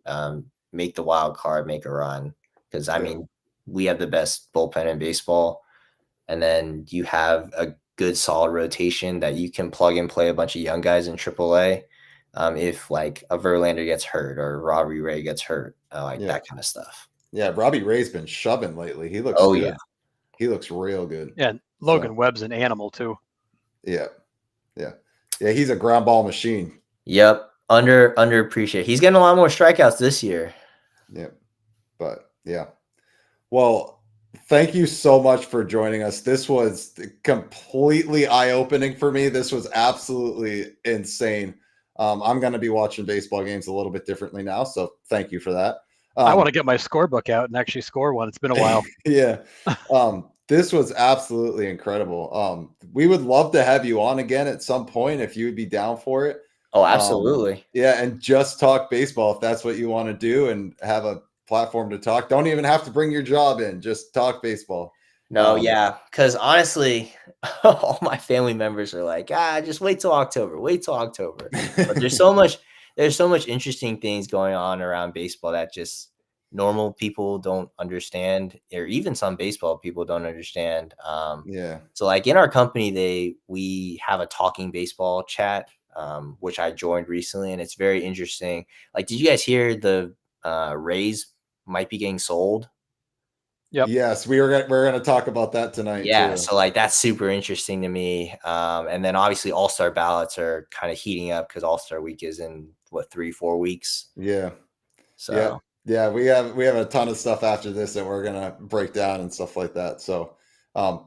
Make the wild card, make a run, because I mean we have the best bullpen in baseball, and then you have a good solid rotation that you can plug and play a bunch of young guys in AAA. If a Verlander gets hurt or Robbie Ray gets hurt, that kind of stuff. Yeah, Robbie Ray's been shoving lately. He looks good. Yeah. He looks real good. Yeah, Logan Webb's an animal too. Yeah. He's a ground ball machine. Yep, underappreciated. He's getting a lot more strikeouts this year. Yep, but yeah. Well, thank you so much for joining us. This was completely eye-opening for me. This was absolutely insane. I'm going to be watching baseball games a little bit differently now, so thank you for that. I want to get my scorebook out and actually score one. It's been a while. Yeah. This was absolutely incredible. We would love to have you on again at some point if you would be down for it. Oh, absolutely. Yeah, and just talk baseball if that's what you want to do and have a platform to talk. Don't even have to bring your job in. Just talk baseball. No, yeah, because honestly, all my family members are like, just wait till October. Wait till October. But there's so much interesting things going on around baseball that just normal people don't understand, or even some baseball people don't understand. So in our company, we have a talking baseball chat, which I joined recently, and it's very interesting. Did you guys hear the Rays might be getting sold? Yep. Yes, we're going to talk about that tonight. Yeah, too. So that's super interesting to me. And then obviously All-Star ballots are kind of heating up because All-Star week is in 3-4 weeks. Yeah. So yeah, we have a ton of stuff after this that we're gonna break down and stuff like that. So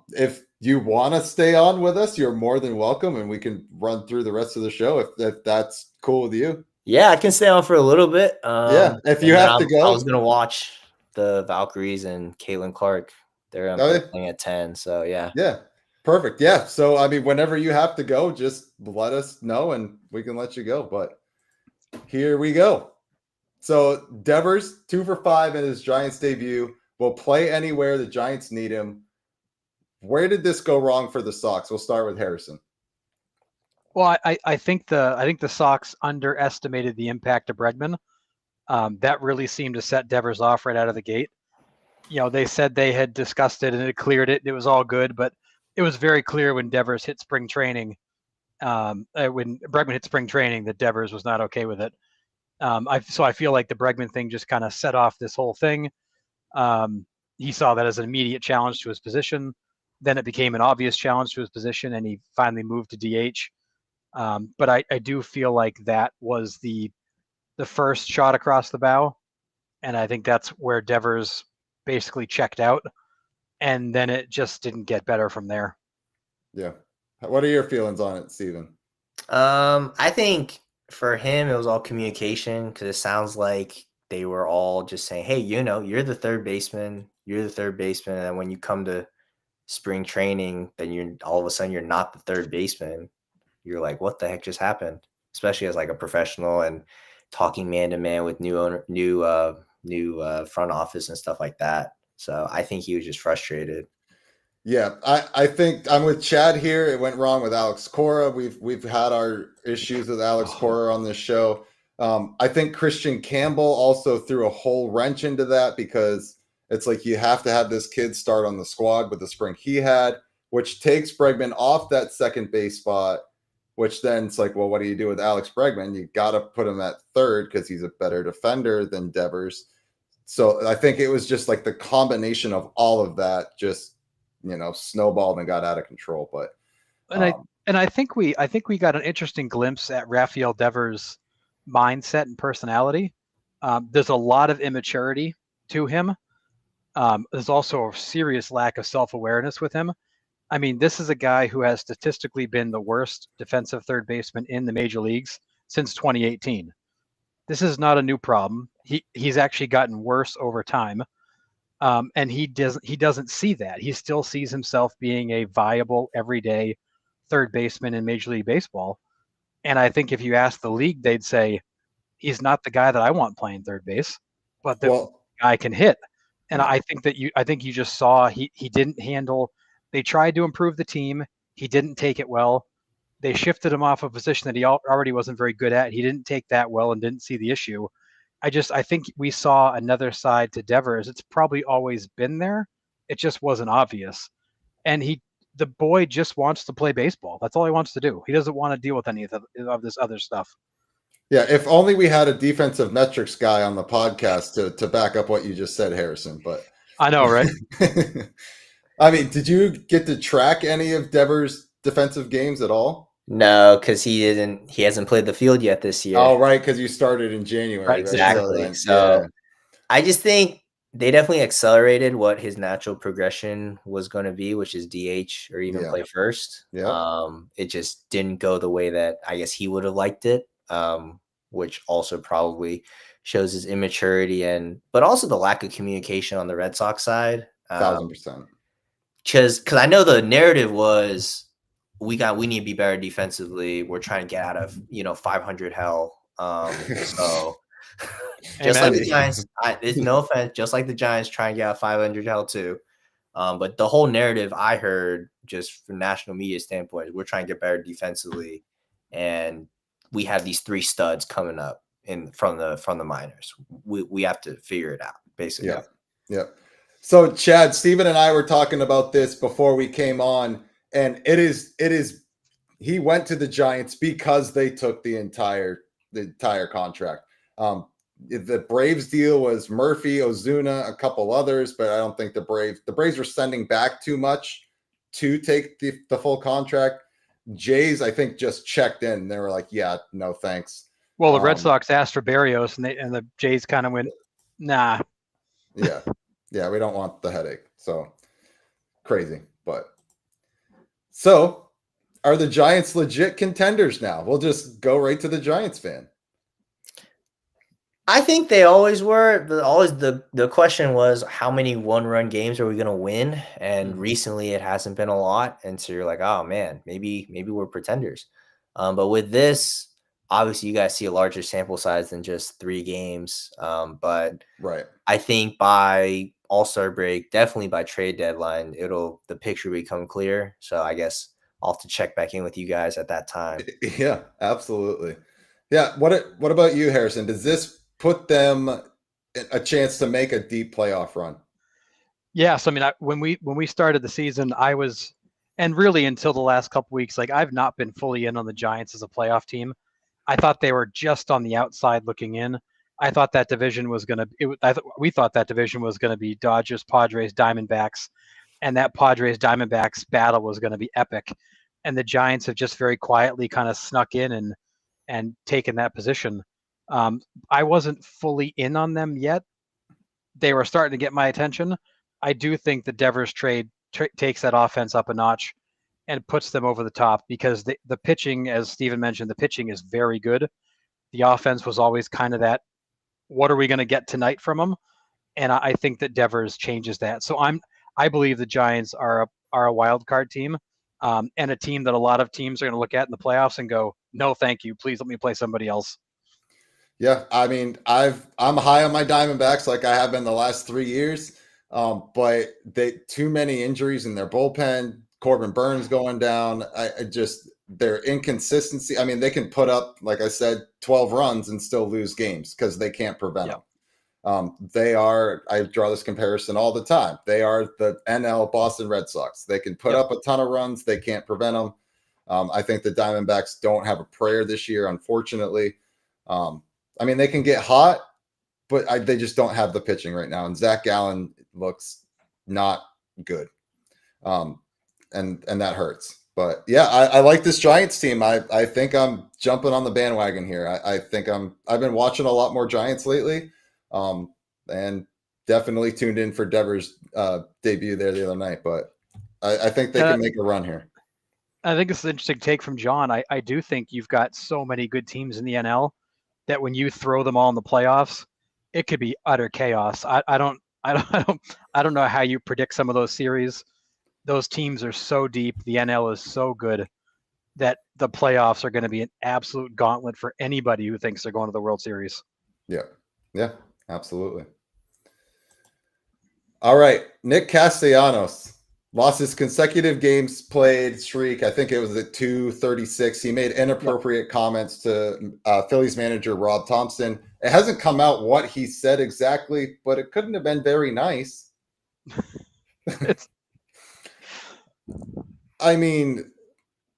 if you want to stay on with us, you're more than welcome, and we can run through the rest of the show if that's cool with you. Yeah, I can stay on for a little bit. If you have to go. I was gonna watch the Valkyries and Caitlin Clark. They're playing at 10. So yeah. Yeah. Perfect. Yeah. So I mean, whenever you have to go, just let us know and we can let you go. But here we go. So Devers 2 for 5 in his Giants debut. Will play anywhere the Giants need him. Where did this go wrong for the Sox? We'll start with Harrison. Well, I think the Sox underestimated the impact of Bregman. That really seemed to set Devers off right out of the gate. They said they had discussed it and it cleared it. It was all good, but it was very clear when Devers hit spring training, when Bregman hit spring training, that Devers was not okay with it. So I feel like the Bregman thing just kind of set off this whole thing. He saw that as an immediate challenge to his position. Then it became an obvious challenge to his position, and he finally moved to DH. But I do feel like that was the first shot across the bow, and I think that's where Devers basically checked out, and then it just didn't get better from there. Yeah. What are your feelings on it, Stephen? I think for him, it was all communication, because it sounds like they were all just saying, hey, you're the third baseman. You're the third baseman. And when you come to spring training, then all of a sudden you're not the third baseman. You're like, what the heck just happened? Especially as a professional and talking man to man with new front office and stuff like that. So I think he was just frustrated. Yeah, I think I'm with Chad here. It went wrong with Alex Cora. We've had our issues with Alex Cora on this show. I think Christian Campbell also threw a whole wrench into that, because it's like you have to have this kid start on the squad with the spring he had, which takes Bregman off that second base spot, which then it's like, well, what do you do with Alex Bregman? You got to put him at third because he's a better defender than Devers. So I think it was just like the combination of all of that just snowballed and got out of control. But I think we got an interesting glimpse at Rafael Devers' mindset and personality. There's a lot of immaturity to him. There's also a serious lack of self-awareness with him. I mean, this is a guy who has statistically been the worst defensive third baseman in the major leagues since 2018. this is not a new problem. He's actually gotten worse over time. And he doesn't see that. He still sees himself being a viable everyday third baseman in Major League Baseball. And I think if you ask the league, they'd say he's not the guy that I want playing third base, but the guy can hit. And I think you just saw he didn't handle. They tried to improve the team. He didn't take it well. They shifted him off a position that he already wasn't very good at. He didn't take that well and didn't see the issue. I think we saw another side to Devers. It's probably always been there. It just wasn't obvious. And the boy just wants to play baseball. That's all he wants to do. He doesn't want to deal with any of this other stuff. Yeah, if only we had a defensive metrics guy on the podcast to back up what you just said, Harrison. But I know, right? I mean, did you get to track any of Devers' defensive games at all? No, because he hasn't played the field yet this year. Oh, right, because you started in January. Right, exactly. So I just think they definitely accelerated what his natural progression was going to be, which is DH or even play first. Yeah. It just didn't go the way that I guess he would have liked it, which also probably shows his immaturity but also the lack of communication on the Red Sox side. 1,000%. Because I know the narrative was we need to be better defensively. We're trying to get out of 500 hell. So just like the Giants, it's no offense, just like the Giants trying to get out 500 hell too. But the whole narrative I heard just from national media standpoint, we're trying to get better defensively, and we have these 3 studs coming up from the minors. We have to figure it out, basically. Yeah. So Chad, Stephen and I were talking about this before we came on, and it is he went to the Giants because they took the entire contract. The Braves deal was Murphy, Ozuna, a couple others, but I don't think the Braves were sending back too much to take the full contract. Jays, I think, just checked in. They were like, yeah, no thanks. Well, the Red Sox asked for Berrios, and the Jays kind of went, nah. Yeah, we don't want the headache. So crazy. But so are the Giants legit contenders now? We'll just go right to the Giants fan. I think they always were. The question was, how many one-run games are we going to win? And recently it hasn't been a lot. And so you're like, oh man, maybe we're pretenders. But with this, obviously you guys see a larger sample size than just 3 games. But right. I think by All-Star break, definitely by trade deadline, the picture become clear. So I guess I'll have to check back in with you guys at that time. Yeah, absolutely. Yeah. What about you, Harrison? Does this put them a chance to make a deep playoff run? Yes. I mean, when we started the season, I was, and really until the last couple weeks, like I've not been fully in on the Giants as a playoff team. I thought they were just on the outside looking in. I thought that division was going to, we thought that division was going to be Dodgers, Padres, Diamondbacks, and that Padres Diamondbacks battle was going to be epic. And the Giants have just very quietly kind of snuck in and taken that position. I wasn't fully in on them yet. They were starting to get my attention. I do think the Devers trade takes that offense up a notch and puts them over the top because the pitching, as Stephen mentioned, the pitching is very good. The offense was always kind of that, what are we going to get tonight from them? And I think that Devers changes that. So I believe the Giants are a wild card team and a team that a lot of teams are going to look at in the playoffs and go, no, thank you. Please let me play somebody else. Yeah, I mean, I'm high on my Diamondbacks like I have been the last 3 years, but too many injuries in their bullpen. Corbin Burns going down. Their inconsistency. I mean, they can put up, like I said, 12 runs and still lose games because they can't prevent them. I draw this comparison all the time. They are the NL Boston Red Sox. They can put up a ton of runs. They can't prevent them. I think the Diamondbacks don't have a prayer this year, unfortunately. I mean, they can get hot, but they just don't have the pitching right now. And Zach Gallen looks not good. And that hurts. But yeah, I like this Giants team. I think I'm jumping on the bandwagon here. I think I've been watching a lot more Giants lately. And definitely tuned in for Devers' debut there the other night. But I think they can make a run here. I think it's an interesting take from John. I do think you've got so many good teams in the NL that when you throw them all in the playoffs, it could be utter chaos. I don't know how you predict some of those series. Those teams are so deep. The NL is so good that the playoffs are going to be an absolute gauntlet for anybody who thinks they're going to the World Series. Yeah, absolutely. All right, Nick Castellanos lost his consecutive games played streak. I think it was at 236. He made inappropriate comments to Phillies manager Rob Thompson. It hasn't come out what he said exactly, but it couldn't have been very nice. I mean,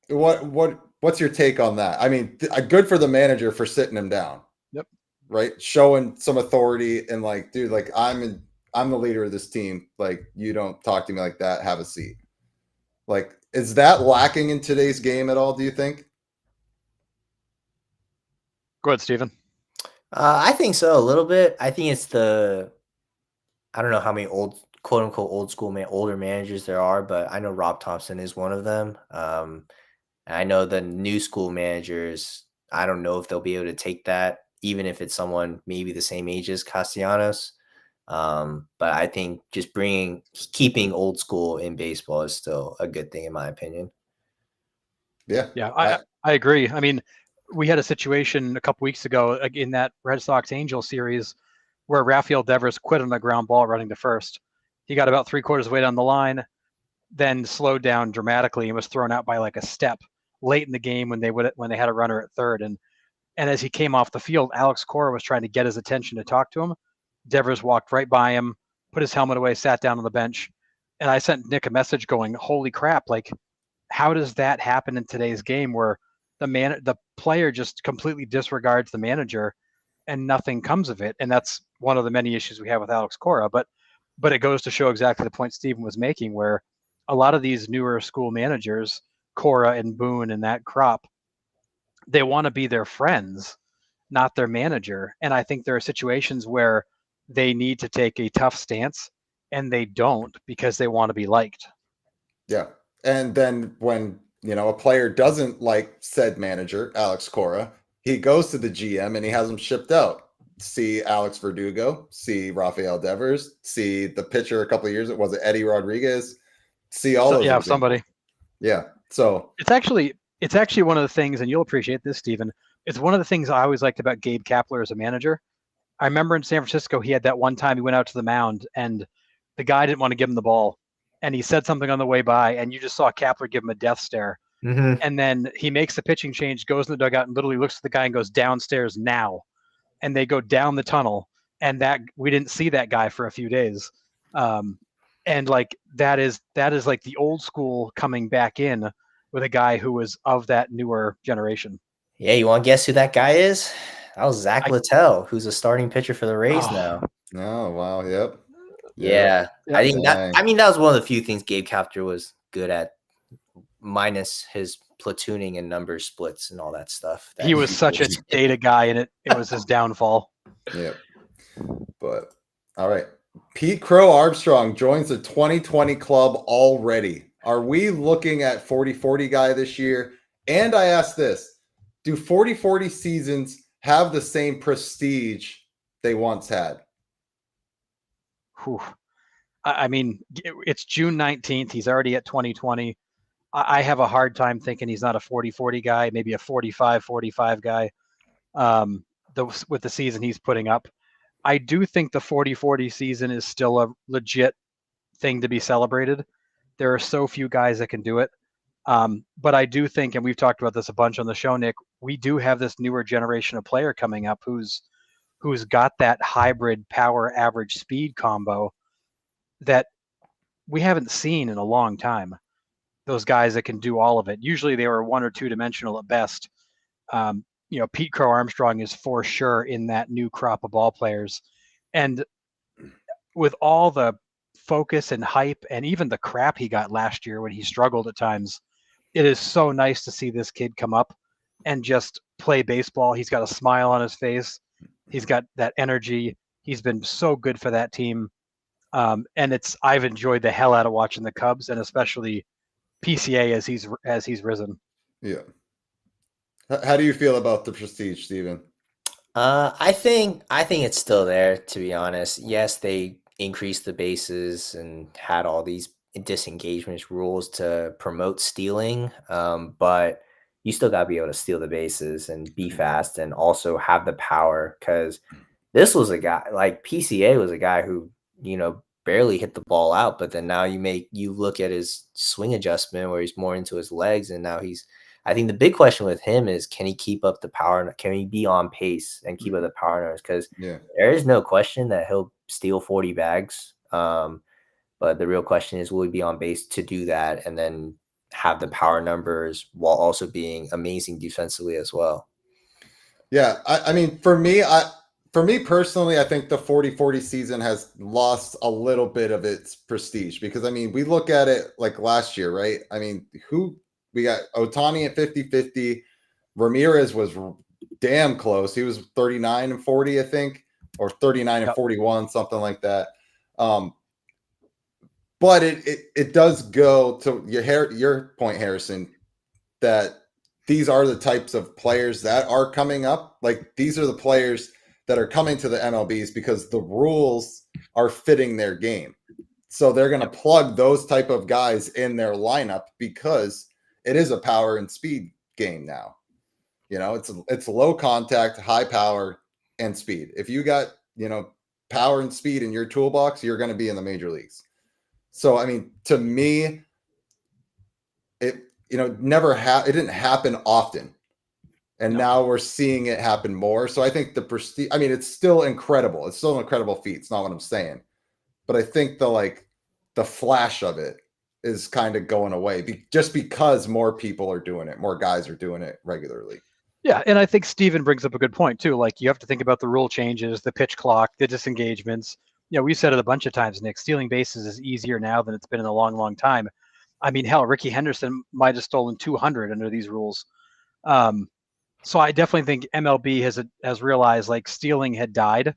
what's your take on that? I mean, good for the manager for sitting him down. Yep. Right, showing some authority and like, dude, like I'm the leader of this team. Like, you don't talk to me like that. Have a seat. Like, is that lacking in today's game at all, do you think? Go ahead, Stephen. I think so, a little bit. I think it's I don't know how many quote unquote old school older managers there are, but I know Rob Thompson is one of them. I know the new school managers, I don't know if they'll be able to take that, even if it's someone maybe the same age as Castellanos. But I think just keeping old school in baseball is still a good thing, in my opinion. Yeah, I agree. I mean, we had a situation a couple weeks ago in that Red Sox Angel series where Rafael Devers quit on a ground ball running to first. He got about 3/4 way down the line, then slowed down dramatically and was thrown out by like a step late in the game when they had a runner at third. And as he came off the field, Alex Cora was trying to get his attention to talk to him. Devers walked right by him, put his helmet away, sat down on the bench. And I sent Nick a message going, holy crap, like, how does that happen in today's game where the player just completely disregards the manager and nothing comes of it? And that's one of the many issues we have with Alex Cora. But it goes to show exactly the point Stephen was making, where a lot of these newer school managers, Cora and Boone and that crop, they want to be their friends, not their manager. And I think there are situations where they need to take a tough stance and they don't because they want to be liked. Yeah. And then when, a player doesn't like said manager, Alex Cora, he goes to the GM and he has them shipped out. See Alex Verdugo, see Rafael Devers, see the pitcher a couple of years, was it Eddie Rodriguez? See all those. Yeah, somebody. Yeah. So it's actually one of the things, and you'll appreciate this, Stephen. It's one of the things I always liked about Gabe Kapler as a manager. I remember in San Francisco, he had that one time he went out to the mound and the guy didn't want to give him the ball. And he said something on the way by, and you just saw Kapler give him a death stare. Mm-hmm. And then he makes the pitching change, goes in the dugout, and literally looks at the guy and goes, downstairs now. And they go down the tunnel, and that we didn't see that guy for a few days. And like that is like the old school coming back in with a guy who was of that newer generation. Yeah, you want to guess who that guy is? That was Zach Littell, who's a starting pitcher for the Rays now. Oh, wow. Yep. Yeah. I think that was one of the few things Gabe Kapler was good at, minus his platooning and number splits and all that stuff. He was such a data guy, and it was his downfall. Yeah. But all right. Pete Crow Armstrong joins the 2020 club already. Are we looking at 40-40 guy this year? And I ask this, do 40-40 seasons have the same prestige they once had? Whew. I mean, it's June 19th. He's already at 2020. I have a hard time thinking he's not a 40-40 guy, maybe a 45-45 guy with the season he's putting up. I do think the 40-40 season is still a legit thing to be celebrated. There are so few guys that can do it. But I do think, and we've talked about this a bunch on the show, Nick, we do have this newer generation of player coming up who's got that hybrid power average speed combo that we haven't seen in a long time. Those guys that can do all of it. Usually they were one or two dimensional at best. Pete Crow Armstrong is for sure in that new crop of ball players. And with all the focus and hype and even the crap he got last year when he struggled at times, it is so nice to see this kid come up and just play baseball. He's got a smile on his face. He's got that energy. He's been so good for that team. And I've enjoyed the hell out of watching the Cubs, and especially PCA as he's risen. Yeah. How do you feel about the prestige, Stephen? I think it's still there, to be honest. Yes, they increased the bases and had all these disengagement rules to promote stealing, but you still got to be able to steal the bases and be fast and also have the power. Because this was a guy like PCA was a guy who barely hit the ball out, but then now you look at his swing adjustment where he's more into his legs, and now he's I think the big question with him is, can he keep up the power? Can he be on pace and keep up the power numbers? Because there is no question that he'll steal 40 bags. But the real question is, will he be on base to do that and then have the power numbers while also being amazing defensively as well? Yeah, I mean, for me personally, I think the 40-40 season has lost a little bit of its prestige because, I mean, we look at it like last year, right? I mean, we got Ohtani at 50-50. Ramirez was damn close. He was 39-40, I think, or 39-41, something like that. But it does go to your point, Harrison, that these are the types of players that are coming up. Like, these are the players that are coming to the MLBs because the rules are fitting their game. So they're going to plug those type of guys in their lineup because it is a power and speed game now. It's low contact, high power, and speed. If you got, power and speed in your toolbox, you're going to be in the major leagues. So, I mean, to me, it didn't happen often. And now we're seeing it happen more. So I think the prestige, I mean, it's still incredible. It's still an incredible feat. It's not what I'm saying. But I think the flash of it is kind of going away just because more people are doing it. More guys are doing it regularly. Yeah, and I think Steven brings up a good point too. Like, you have to think about the rule changes, the pitch clock, the disengagements. We've said it a bunch of times, Nick. Stealing bases is easier now than it's been in a long, long time. I mean, hell, Ricky Henderson might have stolen 200 under these rules. So I definitely think MLB has realized, like, stealing had died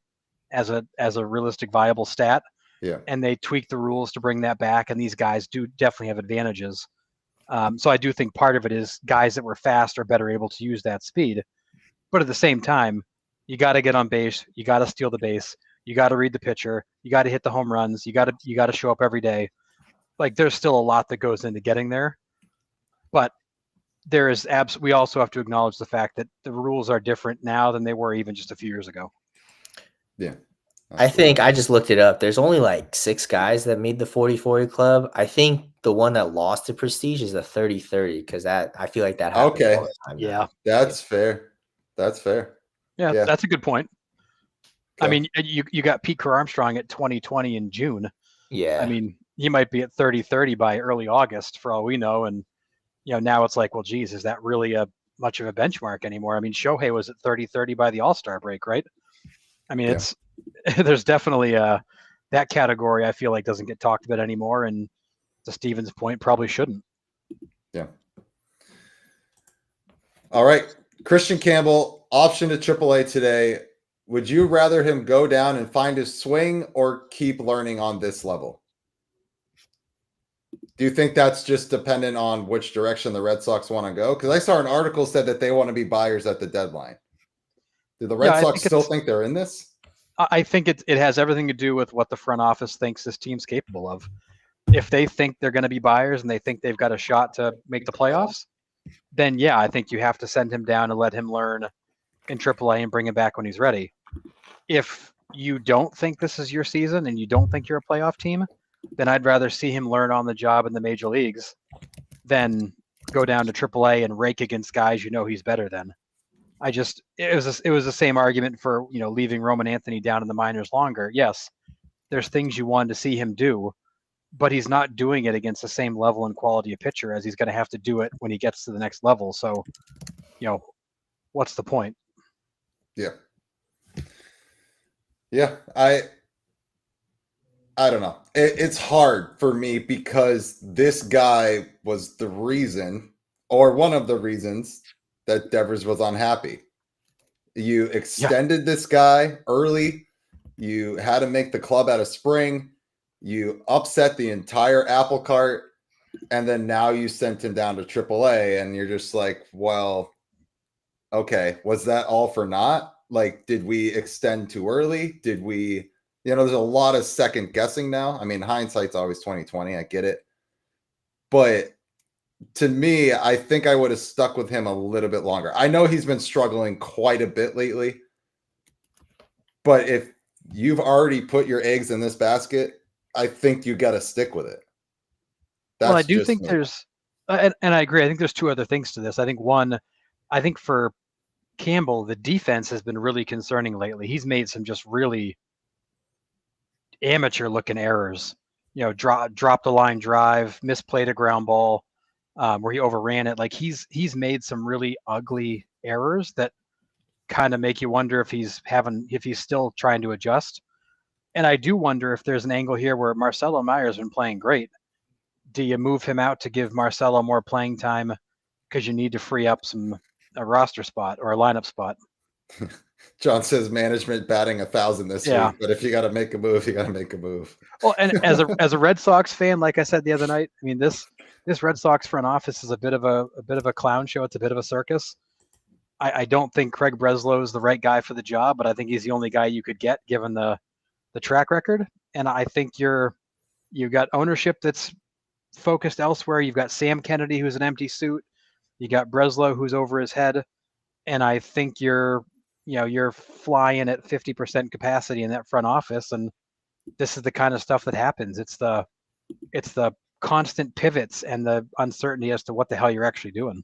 as a realistic, viable stat. Yeah. And they tweaked the rules to bring that back, and these guys do definitely have advantages. So I do think part of it is guys that were fast are better able to use that speed. But at the same time, you got to get on base. You got to steal the base. You got to read the pitcher. You got to hit the home runs. You got to show up every day. Like, there's still a lot that goes into getting there. But there is we also have to acknowledge the fact that the rules are different now than they were even just a few years ago. Yeah. I think I just looked it up. There's only like 6 guys that made the 40-40 club. I think the one that lost the prestige is the 30-30 because I feel like that happens all the time. Yeah. That's fair. That's fair. Yeah, that's a good point. Okay. I mean, you got Pete Armstrong at 2020 in June. Yeah. I mean, he might be at 30-30 by early August for all we know. And, now it's like, well, geez, is that really much of a benchmark anymore? I mean, Shohei was at 30-30 by the All-Star break, right? I mean, there's definitely that category I feel like doesn't get talked about anymore. And to Steven's point, probably shouldn't. Yeah. All right. Christian Campbell, option to AAA today. Would you rather him go down and find his swing or keep learning on this level? Do you think that's just dependent on which direction the Red Sox want to go? Because I saw an article said that they want to be buyers at the deadline. Do the Red Sox still think they're in this? I think it has everything to do with what the front office thinks this team's capable of. If they think they're going to be buyers and they think they've got a shot to make the playoffs, then yeah, I think you have to send him down and let him learn in AAA and bring him back when he's ready. If you don't think this is your season and you don't think you're a playoff team, then I'd rather see him learn on the job in the major leagues than go down to AAA and rake against guys he's better than. It was the same argument for, leaving Roman Anthony down in the minors longer. Yes, there's things you wanted to see him do, but he's not doing it against the same level and quality of pitcher as he's going to have to do it when he gets to the next level. So, what's the point? Yeah. Yeah. I don't know. It's hard for me because this guy was the reason, or one of the reasons, that Devers was unhappy. You extended this guy early. You had to make the club out of spring. You upset the entire apple cart. And then now you sent him down to AAA. And you're just like, well, okay, was that all for naught? like, did we extend too early? Did we, there's a lot of second guessing now. I mean, hindsight's always 2020. I get it. But to me, I think I would have stuck with him a little bit longer. I know he's been struggling quite a bit lately. But if you've already put your eggs in this basket, I think you got to stick with it. Well, I do think there's, and I agree. I think there's two other things to this. I think one, I think for Campbell, the defense has been really concerning lately. He's made some just really amateur looking errors. Dropped a line drive, misplayed a ground ball, where he overran it. Like he's made some really ugly errors that kind of make you wonder if he's still trying to adjust. And I do wonder if there's an angle here where Marcelo Meyer's been playing great. Do you move him out to give Marcelo more playing time because you need to free up a roster spot or a lineup spot? John says management batting 1,000 this week, but if you got to make a move, you got to make a move. Well, and as a Red Sox fan, like I said the other night, I mean this Red Sox front office is a bit of a clown show. It's a bit of a circus. I don't think Craig Breslow is the right guy for the job, but I think he's the only guy you could get given the track record. And I think you've got ownership that's focused elsewhere. You've got Sam Kennedy, who's an empty suit. You got Breslow, who's over his head. And I think you're flying at 50% capacity in that front office. And this is the kind of stuff that happens. It's the constant pivots and the uncertainty as to what the hell you're actually doing.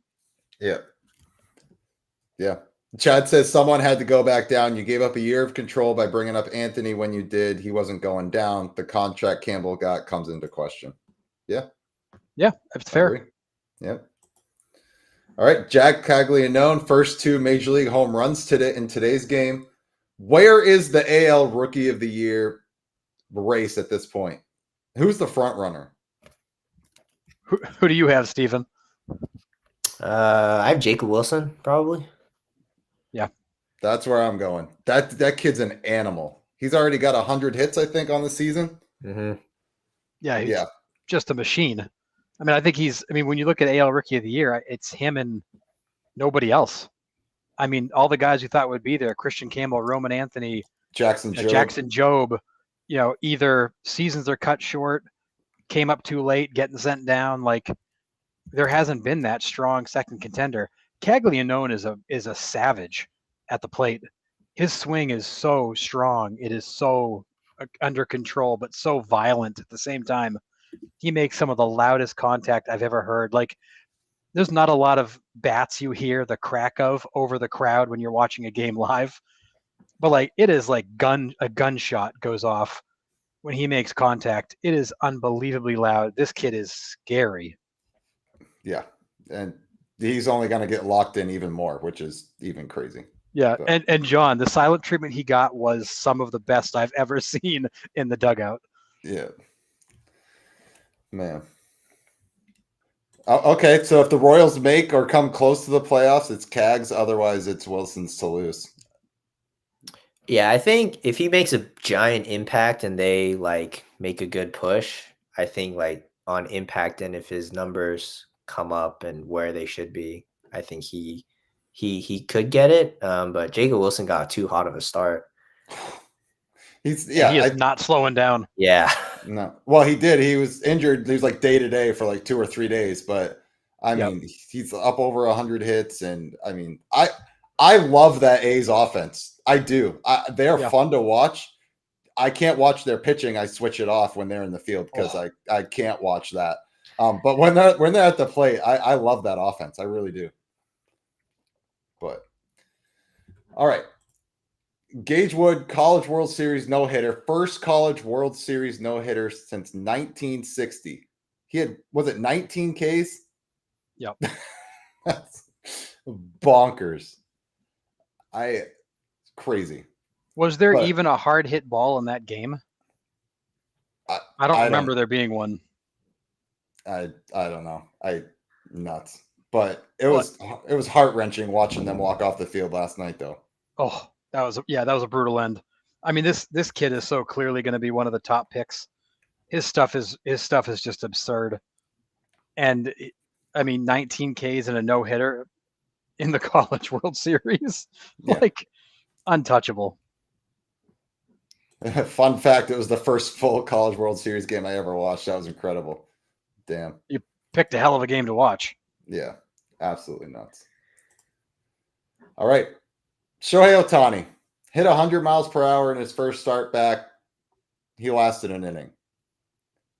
Yeah. Yeah. Chad says someone had to go back down. You gave up a year of control by bringing up Anthony when you did. He wasn't going down. The contract Campbell got comes into question. Yeah. Yeah, it's fair. Yep. All right. Jack Caglianone, first 2 Major League home runs in today's game. Where is the AL Rookie of the Year race at this point? Who's the front runner? Who do you have, Stephen? I have Jacob Wilson, probably. Yeah. That's where I'm going. That kid's an animal. He's already got 100 hits, I think, on the season. Mm-hmm. Yeah, he's just a machine. I mean, when you look at AL Rookie of the Year, it's him and nobody else. I mean, all the guys you thought would be there, Christian Campbell, Roman Anthony, Jackson Jobe, either seasons are cut short, came up too late, getting sent down. Like, there hasn't been that strong second contender. Caglianone is a savage at the plate. His swing is so strong. It is so under control, but so violent at the same time. He makes some of the loudest contact I've ever heard. Like, there's not a lot of bats you hear the crack of over the crowd when you're watching a game live. But like, it is like a gunshot goes off when he makes contact. It is unbelievably loud. This kid is scary. Yeah. And he's only going to get locked in even more, which is even crazy. Yeah. So. And John, the silent treatment he got was some of the best I've ever seen in the dugout. Yeah. Man. Okay, so if the Royals make or come close to the playoffs, it's Cags. Otherwise, it's Wilson's to lose. Yeah, I think if he makes a giant impact and they like make a good push, I think like on impact and if his numbers come up and where they should be, I think he could get it. But Jacob Wilson got too hot of a start. He is not slowing down. Yeah. No. Well, he did. He was injured. He was like day to day for like 2 or 3 days. But I mean, he's up over 100 hits. And I mean, I love that A's offense. I do. They are fun to watch. I can't watch their pitching. I switch it off when they're in the field because I can't watch that. But when they're at the plate, I love that offense. I really do. But all right. Gage Wood, College World Series no-hitter. First College World Series no-hitter since 1960. He had, was it 19 Ks? Yep. That's bonkers. Crazy. Was there even a hard hit ball in that game? I don't remember there being one. I don't know. Nuts. But it was heart-wrenching watching them walk off the field last night, though. Oh, that was a brutal end. I mean, this kid is so clearly going to be one of the top picks. His stuff is just absurd. And I mean, 19 Ks and a no-hitter in the College World Series. Yeah. Like, Untouchable. Fun fact, it was the first full College World Series game I ever watched. That was incredible. Damn. You picked a hell of a game to watch. Yeah, absolutely nuts. All right. Shohei Ohtani hit 100 miles per hour in his first start back. He lasted an inning.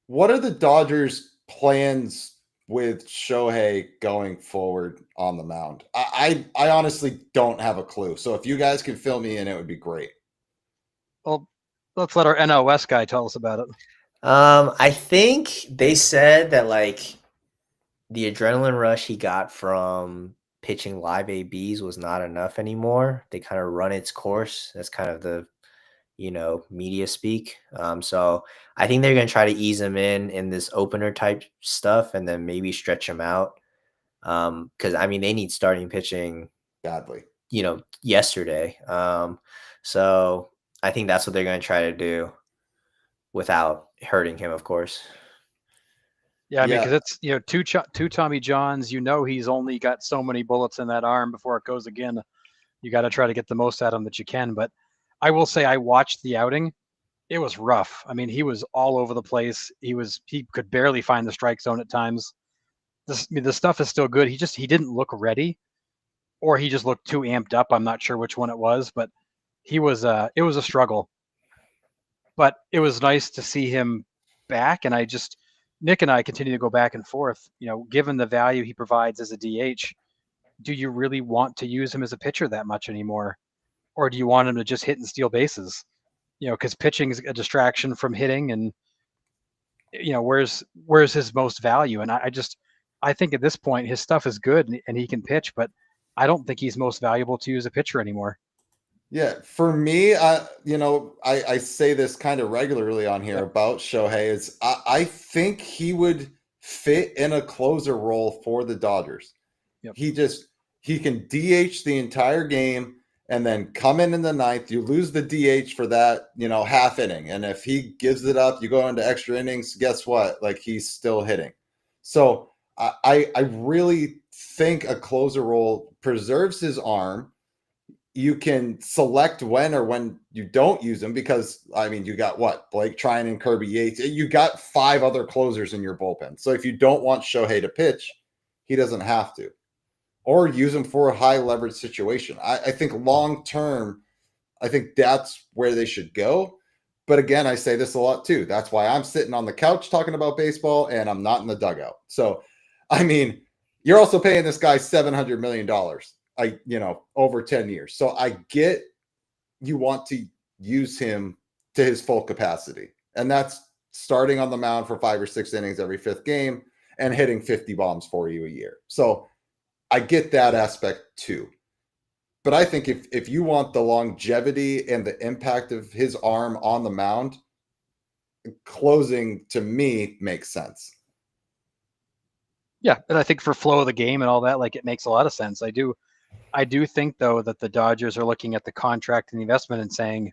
What are the Dodgers' plans with Shohei going forward on the mound? I honestly don't have a clue. So if you guys can fill me in, it would be great. Well, let's let our NL West guy tell us about it. I think they said that like the adrenaline rush he got from pitching live ABs was not enough anymore. They kind of run its course. That's kind of the media speak. So I think they're going to try to ease him in this opener type stuff and then maybe stretch him out. Because I mean, they need starting pitching badly, yesterday. So I think that's what they're going to try to do without hurting him, of course. Yeah, I mean, because it's two Tommy Johns. He's only got so many bullets in that arm before it goes again. You got to try to get the most out of him that you can. But I will say, I watched the outing. It was rough. I mean, he was all over the place. He could barely find the strike zone at times. The stuff is still good. He didn't look ready, or he just looked too amped up. I'm not sure which one it was, but it was a struggle. But it was nice to see him back, and Nick and I continue to go back and forth. Given the value he provides as a DH, do you really want to use him as a pitcher that much anymore? Or do you want him to just hit and steal bases? Because pitching is a distraction from hitting, and where's his most value? And I think at this point his stuff is good and he can pitch, but I don't think he's most valuable to use a pitcher anymore. Yeah, for me, I say this kind of regularly on here about Shohei is I think he would fit in a closer role for the Dodgers. Yep. He can DH the entire game and then come in the ninth. You lose the DH for that, half inning. And if he gives it up, you go into extra innings, guess what? Like, he's still hitting. So I really think a closer role preserves his arm. You can select when you don't use him because, I mean, you got what? Blake Trine and Kirby Yates. You got 5 other closers in your bullpen. So if you don't want Shohei to pitch, he doesn't have to. Or use him for a high leverage situation. I think long term, I think that's where they should go. But again, I say this a lot too. That's why I'm sitting on the couch talking about baseball and I'm not in the dugout. So, I mean, you're also paying this guy $700 million. Over 10 years. So I get you want to use him to his full capacity. And that's starting on the mound for 5 or 6 innings every 5th game and hitting 50 bombs for you a year. So I get that aspect too. But I think if you want the longevity and the impact of his arm on the mound, closing to me makes sense. Yeah, and I think for flow of the game and all that, like, it makes a lot of sense. I do think, though, that the Dodgers are looking at the contract and the investment and saying,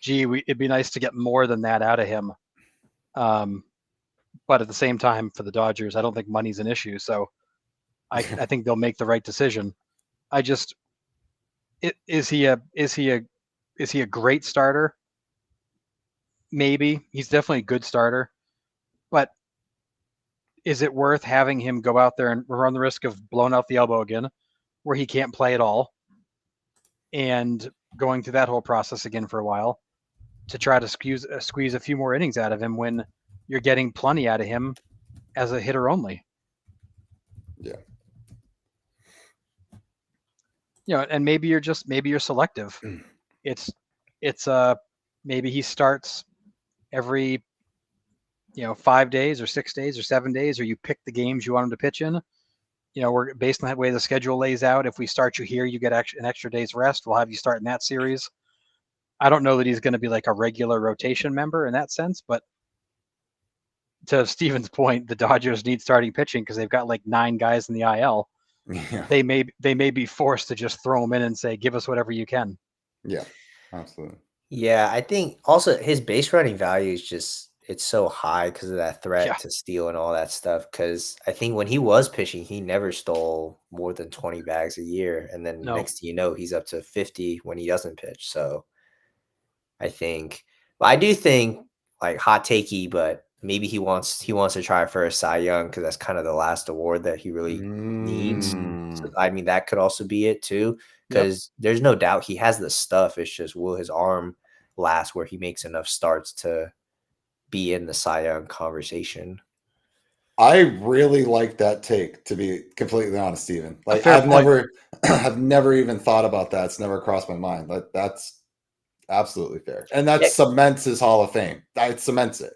gee, it'd be nice to get more than that out of him. But at the same time, for the Dodgers, I don't think money's an issue. So I think they'll make the right decision. Is he a great starter? Maybe. He's definitely a good starter. But is it worth having him go out there and run the risk of blowing out the elbow again, where he can't play at all, and going through that whole process again for a while to try to squeeze a few more innings out of him when you're getting plenty out of him as a hitter only? Yeah. And maybe you're selective. It's maybe he starts every 5 days or 6 days or 7 days, or you pick the games you want him to pitch in. We're based on that way the schedule lays out. If we start you here, you get an extra day's rest. We'll have you start in that series. I don't know that he's going to be like a regular rotation member in that sense, but to Steven's point, the Dodgers need starting pitching because they've got like 9 guys in the IL. Yeah. They may be forced to just throw them in and say, give us whatever you can. Yeah, absolutely. Yeah, I think also his base running value is just it's so high because of that threat Yeah. to steal and all that stuff. Because I think when he was pitching, he never stole more than 20 bags a year, and then No. next thing you know, he's up to 50 when he doesn't pitch. So I think, but I do think like hot takey, but maybe he wants to try for a Cy Young because that's kind of the last award that he really needs. So, I mean, that could also be it too, because there's no doubt he has the stuff. It's just, will his arm last where he makes enough starts to be in the Cy Young conversation? I really like that take, to be completely honest, Stephen. Like fair I've point. I've never even thought about that. It's never crossed my mind. Like that's absolutely fair. And that Yeah. cements his Hall of Fame. It cements it.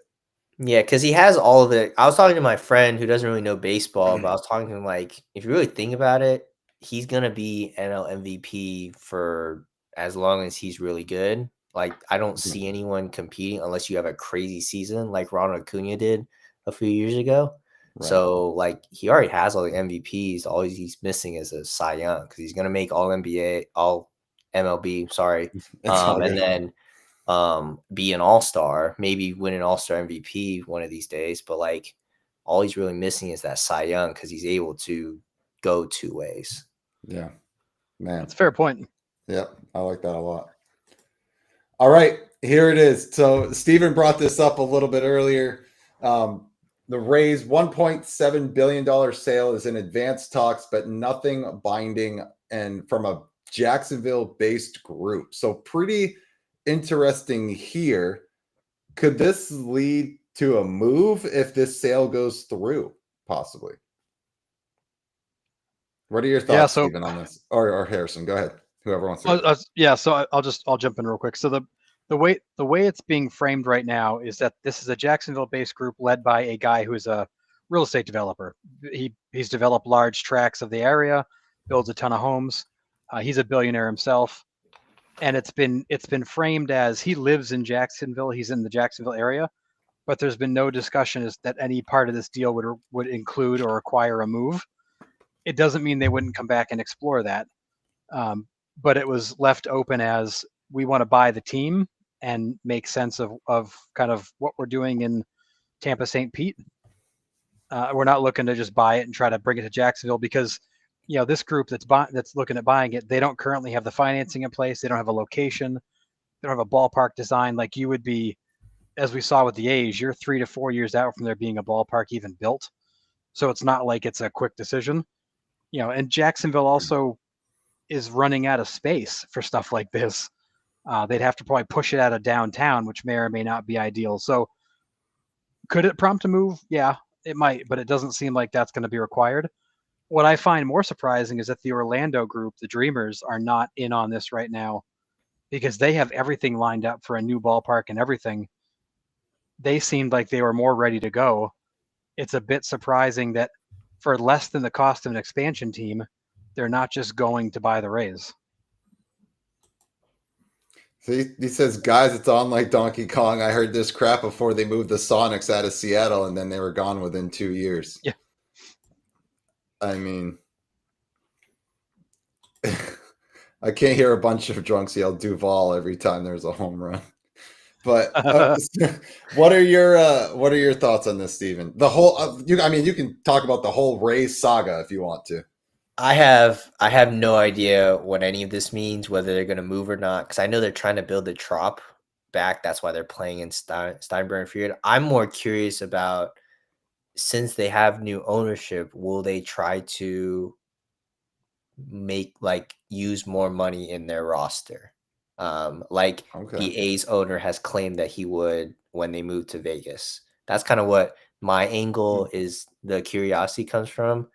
Yeah, because he has all of it. I was talking to my friend who doesn't really know baseball, but I was talking to him like, if you really think about it, he's gonna be NL MVP for as long as he's really good. Like, I don't see anyone competing unless you have a crazy season like Ronald Acuna did a few years ago. Right. So, like, he already has all the MVPs. All he's missing is a Cy Young because he's gonna make all NBA, all MLB. Sorry, and then be an all-star, maybe win an all-star MVP one of these days, but like all he's really missing is that Cy Young because he's able to go two ways. Yeah, man, That's a fair point. Yep, I like that a lot. All right, here it is. So Stephen brought this up a little bit earlier. The Rays' $1.7 billion sale is in advanced talks, but nothing binding, and from a Jacksonville-based group. So pretty interesting here. Could this lead to a move if this sale goes through, possibly? What are your thoughts, Stephen, on this? Or Harrison, go ahead. Whoever wants to. So I'll jump in real quick. So the way it's being framed right now is that this is a Jacksonville-based group led by a guy who is a real estate developer. He's developed large tracts of the area, builds a ton of homes. He's a billionaire himself, and it's been framed as he lives in Jacksonville. He's in the Jacksonville area, but there's been no discussion as that any part of this deal would include or require a move. It doesn't mean they wouldn't come back and explore that. But it was left open as we want to buy the team and make sense of kind of what we're doing in Tampa St. Pete. We're not looking to just buy it and try to bring it to Jacksonville because, this group that's looking at buying it, they don't currently have the financing in place. They don't have a location. They don't have a ballpark design like you would be, as we saw with the A's. You're 3 to 4 years out from there being a ballpark even built. So it's not like it's a quick decision, and Jacksonville also is running out of space for stuff like this. They'd have to probably push it out of downtown, which may or may not be ideal. So could it prompt a move? Yeah, it might, but it doesn't seem like that's going to be required. What I find more surprising is that the Orlando group, the Dreamers, are not in on this right now because they have everything lined up for a new ballpark and everything. They seemed like they were more ready to go. It's a bit surprising that for less than the cost of an expansion team, they're not just going to buy the Rays. See, he says, guys, it's on like Donkey Kong. I heard this crap before they moved the Sonics out of Seattle, and then they were gone within 2 years. Yeah. I mean, I can't hear a bunch of drunks yell Duval every time there's a home run. But what are your thoughts on this, Stephen? The whole, you can talk about the whole Rays saga if you want to. I have no idea what any of this means, whether they're going to move or not, because I know they're trying to build the Trop back. That's why they're playing in Steinbrenner Field. I'm more curious about, since they have new ownership, will they try to use more money in their roster? The A's owner has claimed that he would when they move to Vegas. That's kind of what my angle is. The curiosity comes from.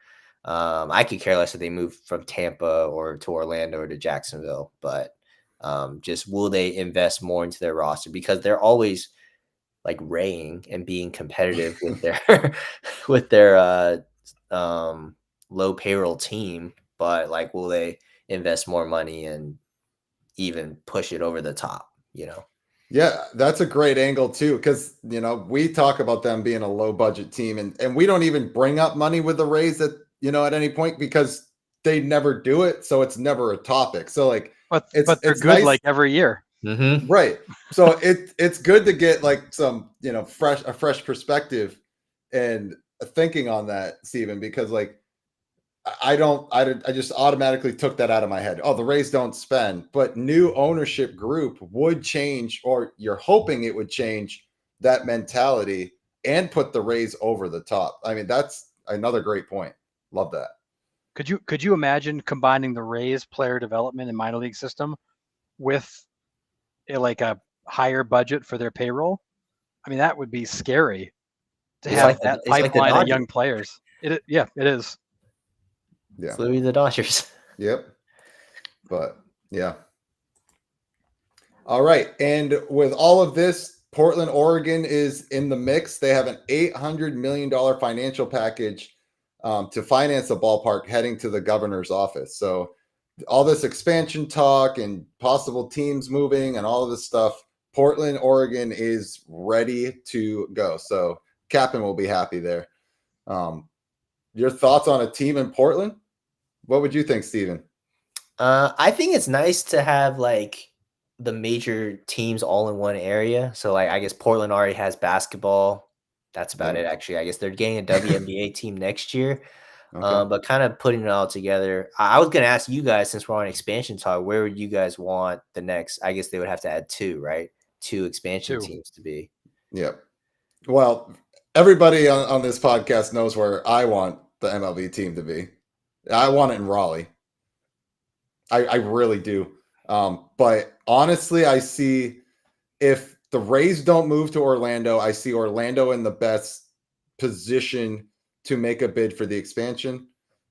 I could care less if they move from Tampa or to Orlando or to Jacksonville, but just will they invest more into their roster because they're always like raying and being competitive with their with their low payroll team, but like will they invest more money and even push it over the top, Yeah, that's a great angle too, because we talk about them being a low budget team, and we don't even bring up money with the Rays at any point because they never do it, so it's never a topic. So like, but they're good nice. like every year. Right. So it's good to get like some, a fresh perspective and thinking on that, Stephen, because like I just automatically took that out of my head. Oh, the Rays don't spend, but new ownership group would change, or you're hoping it would change that mentality and put the Rays over the top. I mean, that's another great point. Love that. Could you imagine combining the Rays player development and minor league system with a higher budget for their payroll? I mean, that would be scary to have that pipeline of young players. It is. Yeah. It's literally the Dodgers. Yep. But yeah. All right. And with all of this, Portland, Oregon is in the mix. They have an $800 million financial package to finance a ballpark heading to the governor's office. So all this expansion talk and possible teams moving and all of this stuff, Portland, Oregon is ready to go. So Captain will be happy there. Your thoughts on a team in Portland? What would you think, Stephen? I think it's nice to have like the major teams all in one area. So like I guess Portland already has basketball. That's about it, actually. I guess they're getting a WNBA team next year. Okay. But kind of putting it all together. I was going to ask you guys, since we're on expansion talk, where would you guys want the next? I guess they would have to add two, right? Two expansion teams to be. Yep. Well, everybody on this podcast knows where I want the MLB team to be. I want it in Raleigh. I really do. But honestly, I see if the Rays don't move to Orlando, I see Orlando in the best position to make a bid for the expansion.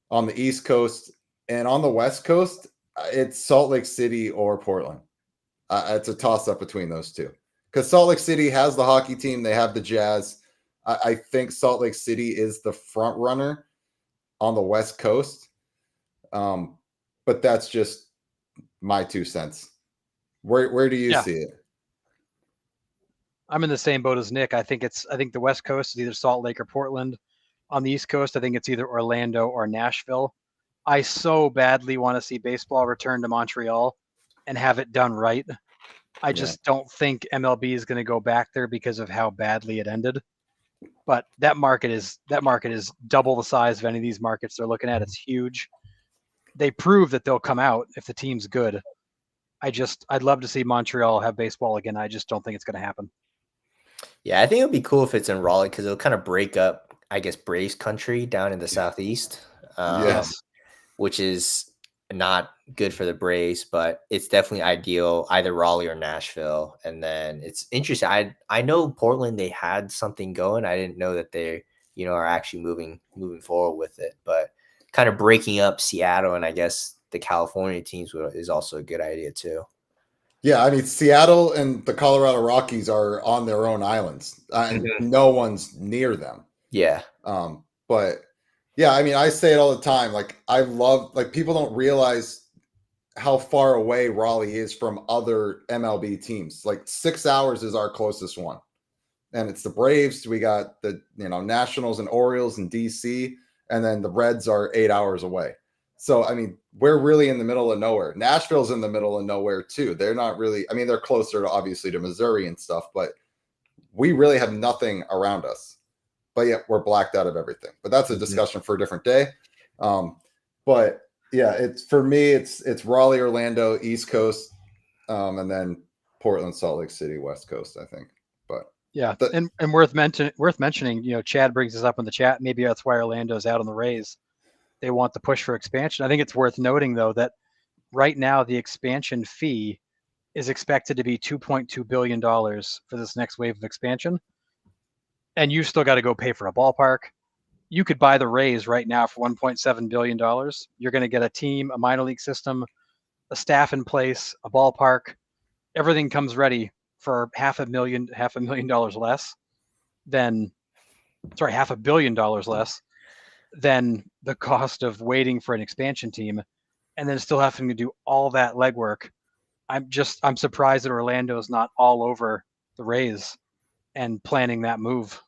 On the East Coast and on the West Coast, it's Salt Lake City or Portland. It's a toss-up between those two. Because Salt Lake City has the hockey team. They have the Jazz. I think Salt Lake City is the front runner on the West Coast. But that's just my 2 cents. Where do you see it? I'm in the same boat as Nick. I think the West Coast is either Salt Lake or Portland. On the East Coast, I think it's either Orlando or Nashville. I so badly want to see baseball return to Montreal and have it done right. I just don't think MLB is going to go back there because of how badly it ended. But that market is double the size of any of these markets they're looking at. It's huge. They prove that they'll come out if the team's good. I'd love to see Montreal have baseball again. I just don't think it's going to happen. Yeah, I think it would be cool if it's in Raleigh because it'll kind of break up, I guess, Braves country down in the Southeast. Yes. Which is not good for the Braves, but it's definitely ideal, either Raleigh or Nashville. And then it's interesting. I know Portland, they had something going. I didn't know that they, are actually moving forward with it, but kind of breaking up Seattle and I guess the California teams is also a good idea too. Yeah, I mean, Seattle and the Colorado Rockies are on their own islands, and no one's near them. Yeah. But yeah, I mean, I say it all the time. Like, I love, like, people don't realize how far away Raleigh is from other MLB teams. Like 6 hours is our closest one. And it's the Braves. We got the, Nationals and Orioles and DC. And then the Reds are 8 hours away. So, I mean, we're really in the middle of nowhere. Nashville's in the middle of nowhere too. They're not really, I mean, they're closer to, obviously, to Missouri and stuff, but we really have nothing around us. But yet we're blacked out of everything. But that's a discussion for a different day. But yeah, for me, it's Raleigh, Orlando, East Coast, and then Portland, Salt Lake City, West Coast, I think. But yeah, and worth mentioning, Chad brings this up in the chat. Maybe that's why Orlando's out on the Rays. They want the push for expansion. I think it's worth noting though that right now the expansion fee is expected to be $2.2 billion for this next wave of expansion. And you still got to go pay for a ballpark. You could buy the Rays right now for $1.7 billion. You're going to get a team, a minor league system, a staff in place, a ballpark. Everything comes ready for $500 million less than, $500 million less than the cost of waiting for an expansion team and then still having to do all that legwork. I'm surprised that Orlando is not all over the Rays and planning that move.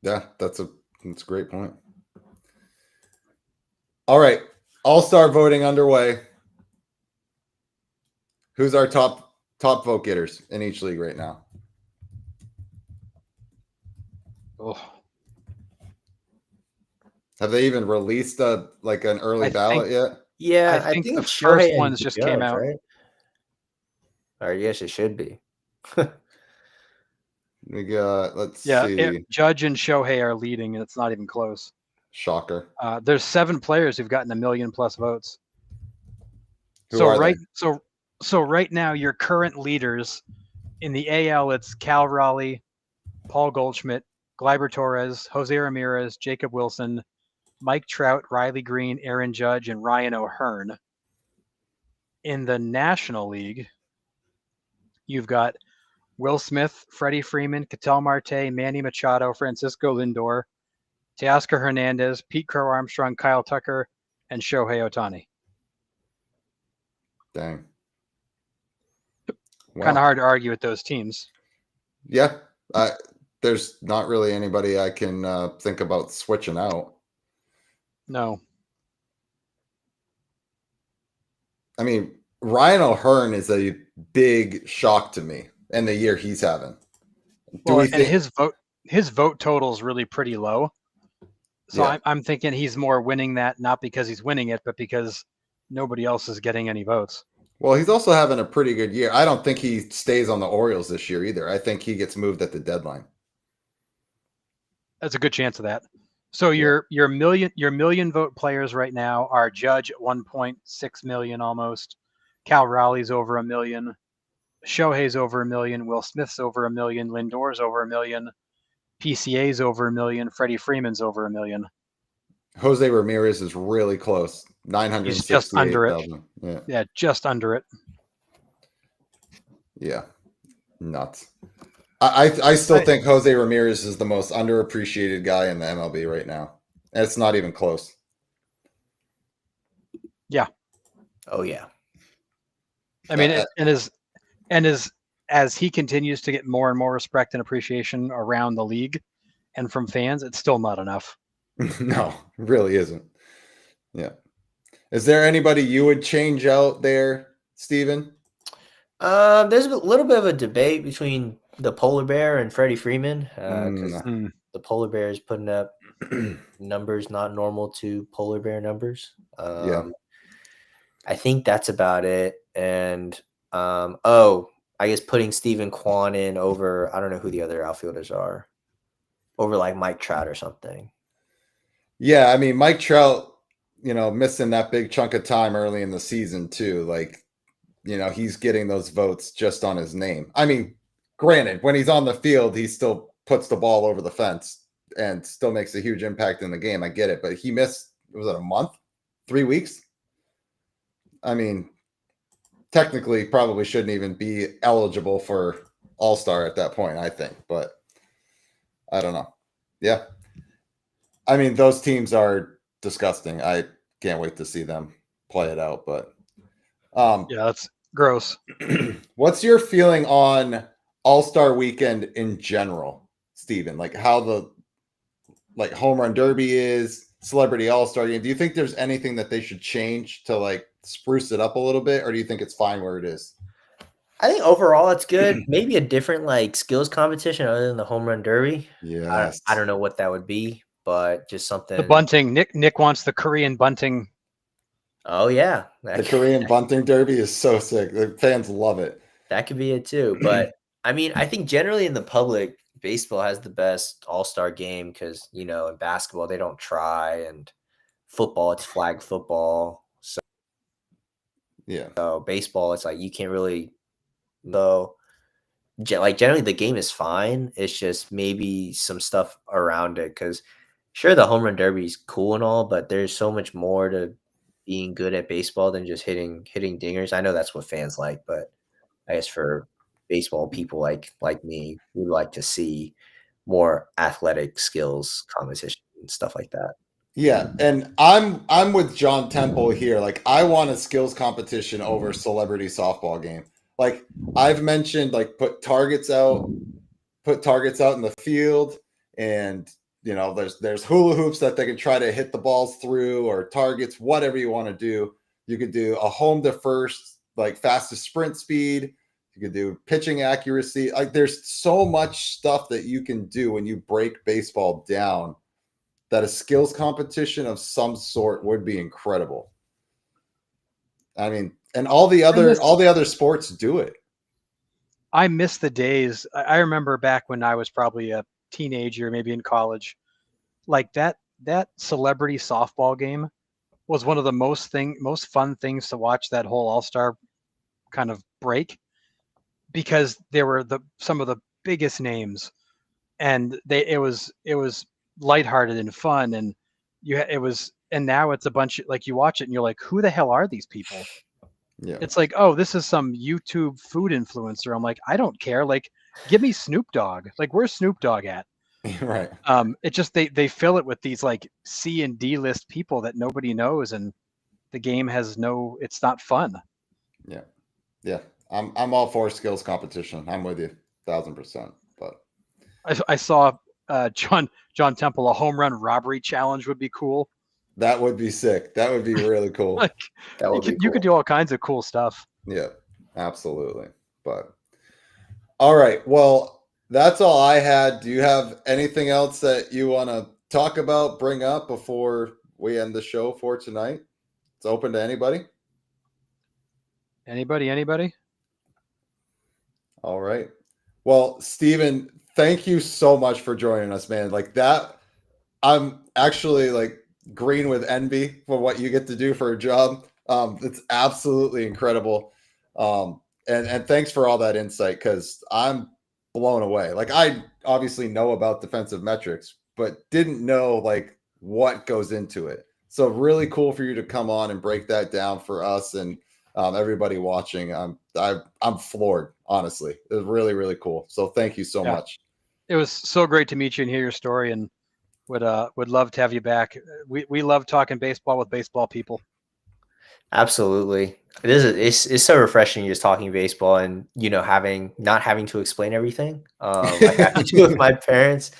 Yeah, that's a great point. All right. All-star voting underway. Who's our top top vote getters in each league right now. Oh. Have they even released an early ballot yet? Yeah, I think the it's first Shohei ones and just came Judge, out. right? Or yes, it should be. We got, let's see. Judge and Shohei are leading, and it's not even close. Shocker. There's 7 players who've gotten 1 million plus votes. Who are they? So right now, your current leaders in the AL, it's Cal Raleigh, Paul Goldschmidt, Gleyber Torres, Jose Ramirez, Jacob Wilson, Mike Trout, Riley Green, Aaron Judge, and Ryan O'Hearn. In the National League, you've got Will Smith, Freddie Freeman, Ketel Marte, Manny Machado, Francisco Lindor, Teoscar Hernandez, Pete Crow Armstrong, Kyle Tucker, and Shohei Ohtani. Dang. Kind of hard to argue with those teams. Yeah. There's not really anybody I can think about switching out. No. I mean, Ryan O'Hearn is a big shock to me in the year he's having. His vote total is really pretty low. So yeah. I'm thinking he's more winning that not because he's winning it, but because nobody else is getting any votes. Well, he's also having a pretty good year. I don't think he stays on the Orioles this year either. I think he gets moved at the deadline. That's a good chance of that. So your million vote players right now are Judge at 1.6 million almost, Cal Raleigh's over 1 million, Shohei's over 1 million, Will Smith's over 1 million, Lindor's over 1 million, PCA's over 1 million, Freddie Freeman's over 1 million. Jose Ramirez is really close, 968,000. He's just under it. Yeah, just under it. Yeah, nuts. I still think Jose Ramirez is the most underappreciated guy in the MLB right now. And it's not even close. Yeah. Oh yeah. I mean, as he continues to get more and more respect and appreciation around the league and from fans, it's still not enough. No, it really isn't. Yeah. Is there anybody you would change out there, Stephen? There's a little bit of a debate between the Polar Bear and Freddie Freeman. The Polar Bear is putting up numbers not normal to Polar Bear numbers. I think that's about it. And I guess putting Stephen Kwan in over, I don't know who the other outfielders are, over like Mike Trout or something. Yeah, I mean, Mike Trout, missing that big chunk of time early in the season too. Like, he's getting those votes just on his name. I mean, granted, when he's on the field, he still puts the ball over the fence and still makes a huge impact in the game. I get it, but he missed, was it a month? 3 weeks? I mean, technically probably shouldn't even be eligible for All-Star at that point, I think, but I don't know. Yeah. I mean, those teams are disgusting. I can't wait to see them play it out, but that's gross. What's your feeling on All-Star Weekend in general, Stephen? Like how the Home Run Derby is, Celebrity All-Star Game. Do you think there's anything that they should change to spruce it up a little bit, or do you think it's fine where it is? I think overall it's good. Maybe a different skills competition other than the Home Run Derby. Yeah, I don't know what that would be, but just something. The bunting. Nick wants the Korean bunting. Oh yeah, the Korean bunting derby is so sick. The fans love it. That could be it too. But I mean, I think generally in the public, baseball has the best all-star game because in basketball they don't try, and football it's flag football. So yeah, baseball it's you can't really generally the game is fine. It's just maybe some stuff around it because sure the Home Run Derby is cool and all, but there's so much more to being good at baseball than just hitting dingers. I know that's what fans like, but I guess for baseball people like me, we like to see more athletic skills competition and stuff like that. Yeah, and I'm with John Temple here. I want a skills competition over celebrity softball game. I've mentioned, put targets out in the field, and there's hula hoops that they can try to hit the balls through, or targets, whatever you want to do. You could do a home to first, fastest sprint speed. You could do pitching accuracy. Like there's so much stuff that you can do when you break baseball down that a skills competition of some sort would be incredible. I mean, and all the other sports do it. I miss the days. I remember back when I was probably a teenager, maybe in college, like that celebrity softball game was one of the most fun things to watch, that whole all-star kind of break, because there were some of the biggest names, and it was lighthearted and fun, and and now it's a bunch of, like, you watch it and you're like, who the hell are these people? Yeah. It's like, oh, this is some YouTube food influencer. I'm like, I don't care. Like, give me Snoop Dogg. Like, where's Snoop Dogg at? Right. It just, they fill it with these like C and D list people that nobody knows, and the game it's not fun. Yeah. Yeah. I'm all for skills competition. I'm with you 1,000%. But I saw John Temple, a home run robbery challenge would be cool. That would be sick. That would be really cool. Like, That would be cool. You could do all kinds of cool stuff. Yeah, absolutely. But all right. Well, that's all I had. Do you have anything else that you want to talk about, bring up before we end the show for tonight? It's open to anybody. Anybody? All right. Well, Stephen, thank you so much for joining us, man. Like that, I'm actually like green with envy for what you get to do for a job. It's absolutely incredible. And thanks for all that insight, because I'm blown away. Like I obviously know about defensive metrics, but didn't know like what goes into it. So really cool for you to come on and break that down for us and everybody watching. I'm floored, honestly. It was really, really cool. So thank you so much. It was so great to meet you and hear your story, and would love to have you back. We love talking baseball with baseball people. Absolutely. It's so refreshing just talking baseball and, not having to explain everything. I have to do with my parents.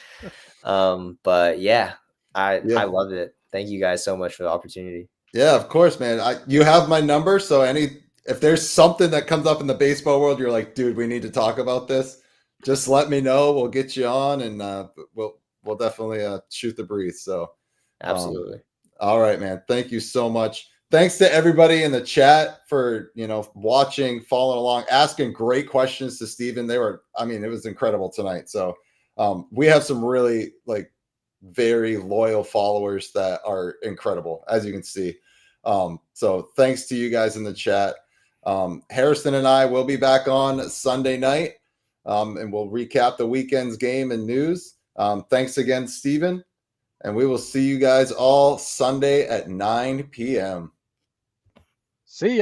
But yeah, I loved it. Thank you guys so much for the opportunity. Yeah, of course, man. You have my number, so if there's something that comes up in the baseball world, you're like, dude, we need to talk about this, just let me know. We'll get you on, and we'll definitely shoot the breeze. So absolutely. All right, man. Thank you so much. Thanks to everybody in the chat for, watching, following along, asking great questions to Stephen. It was incredible tonight. So we have some really like very loyal followers that are incredible, as you can see. So thanks to you guys in the chat. Harrison and I will be back on Sunday night, and we'll recap the weekend's game and news. Thanks again, Stephen. And we will see you guys all Sunday at 9 p.m. See ya.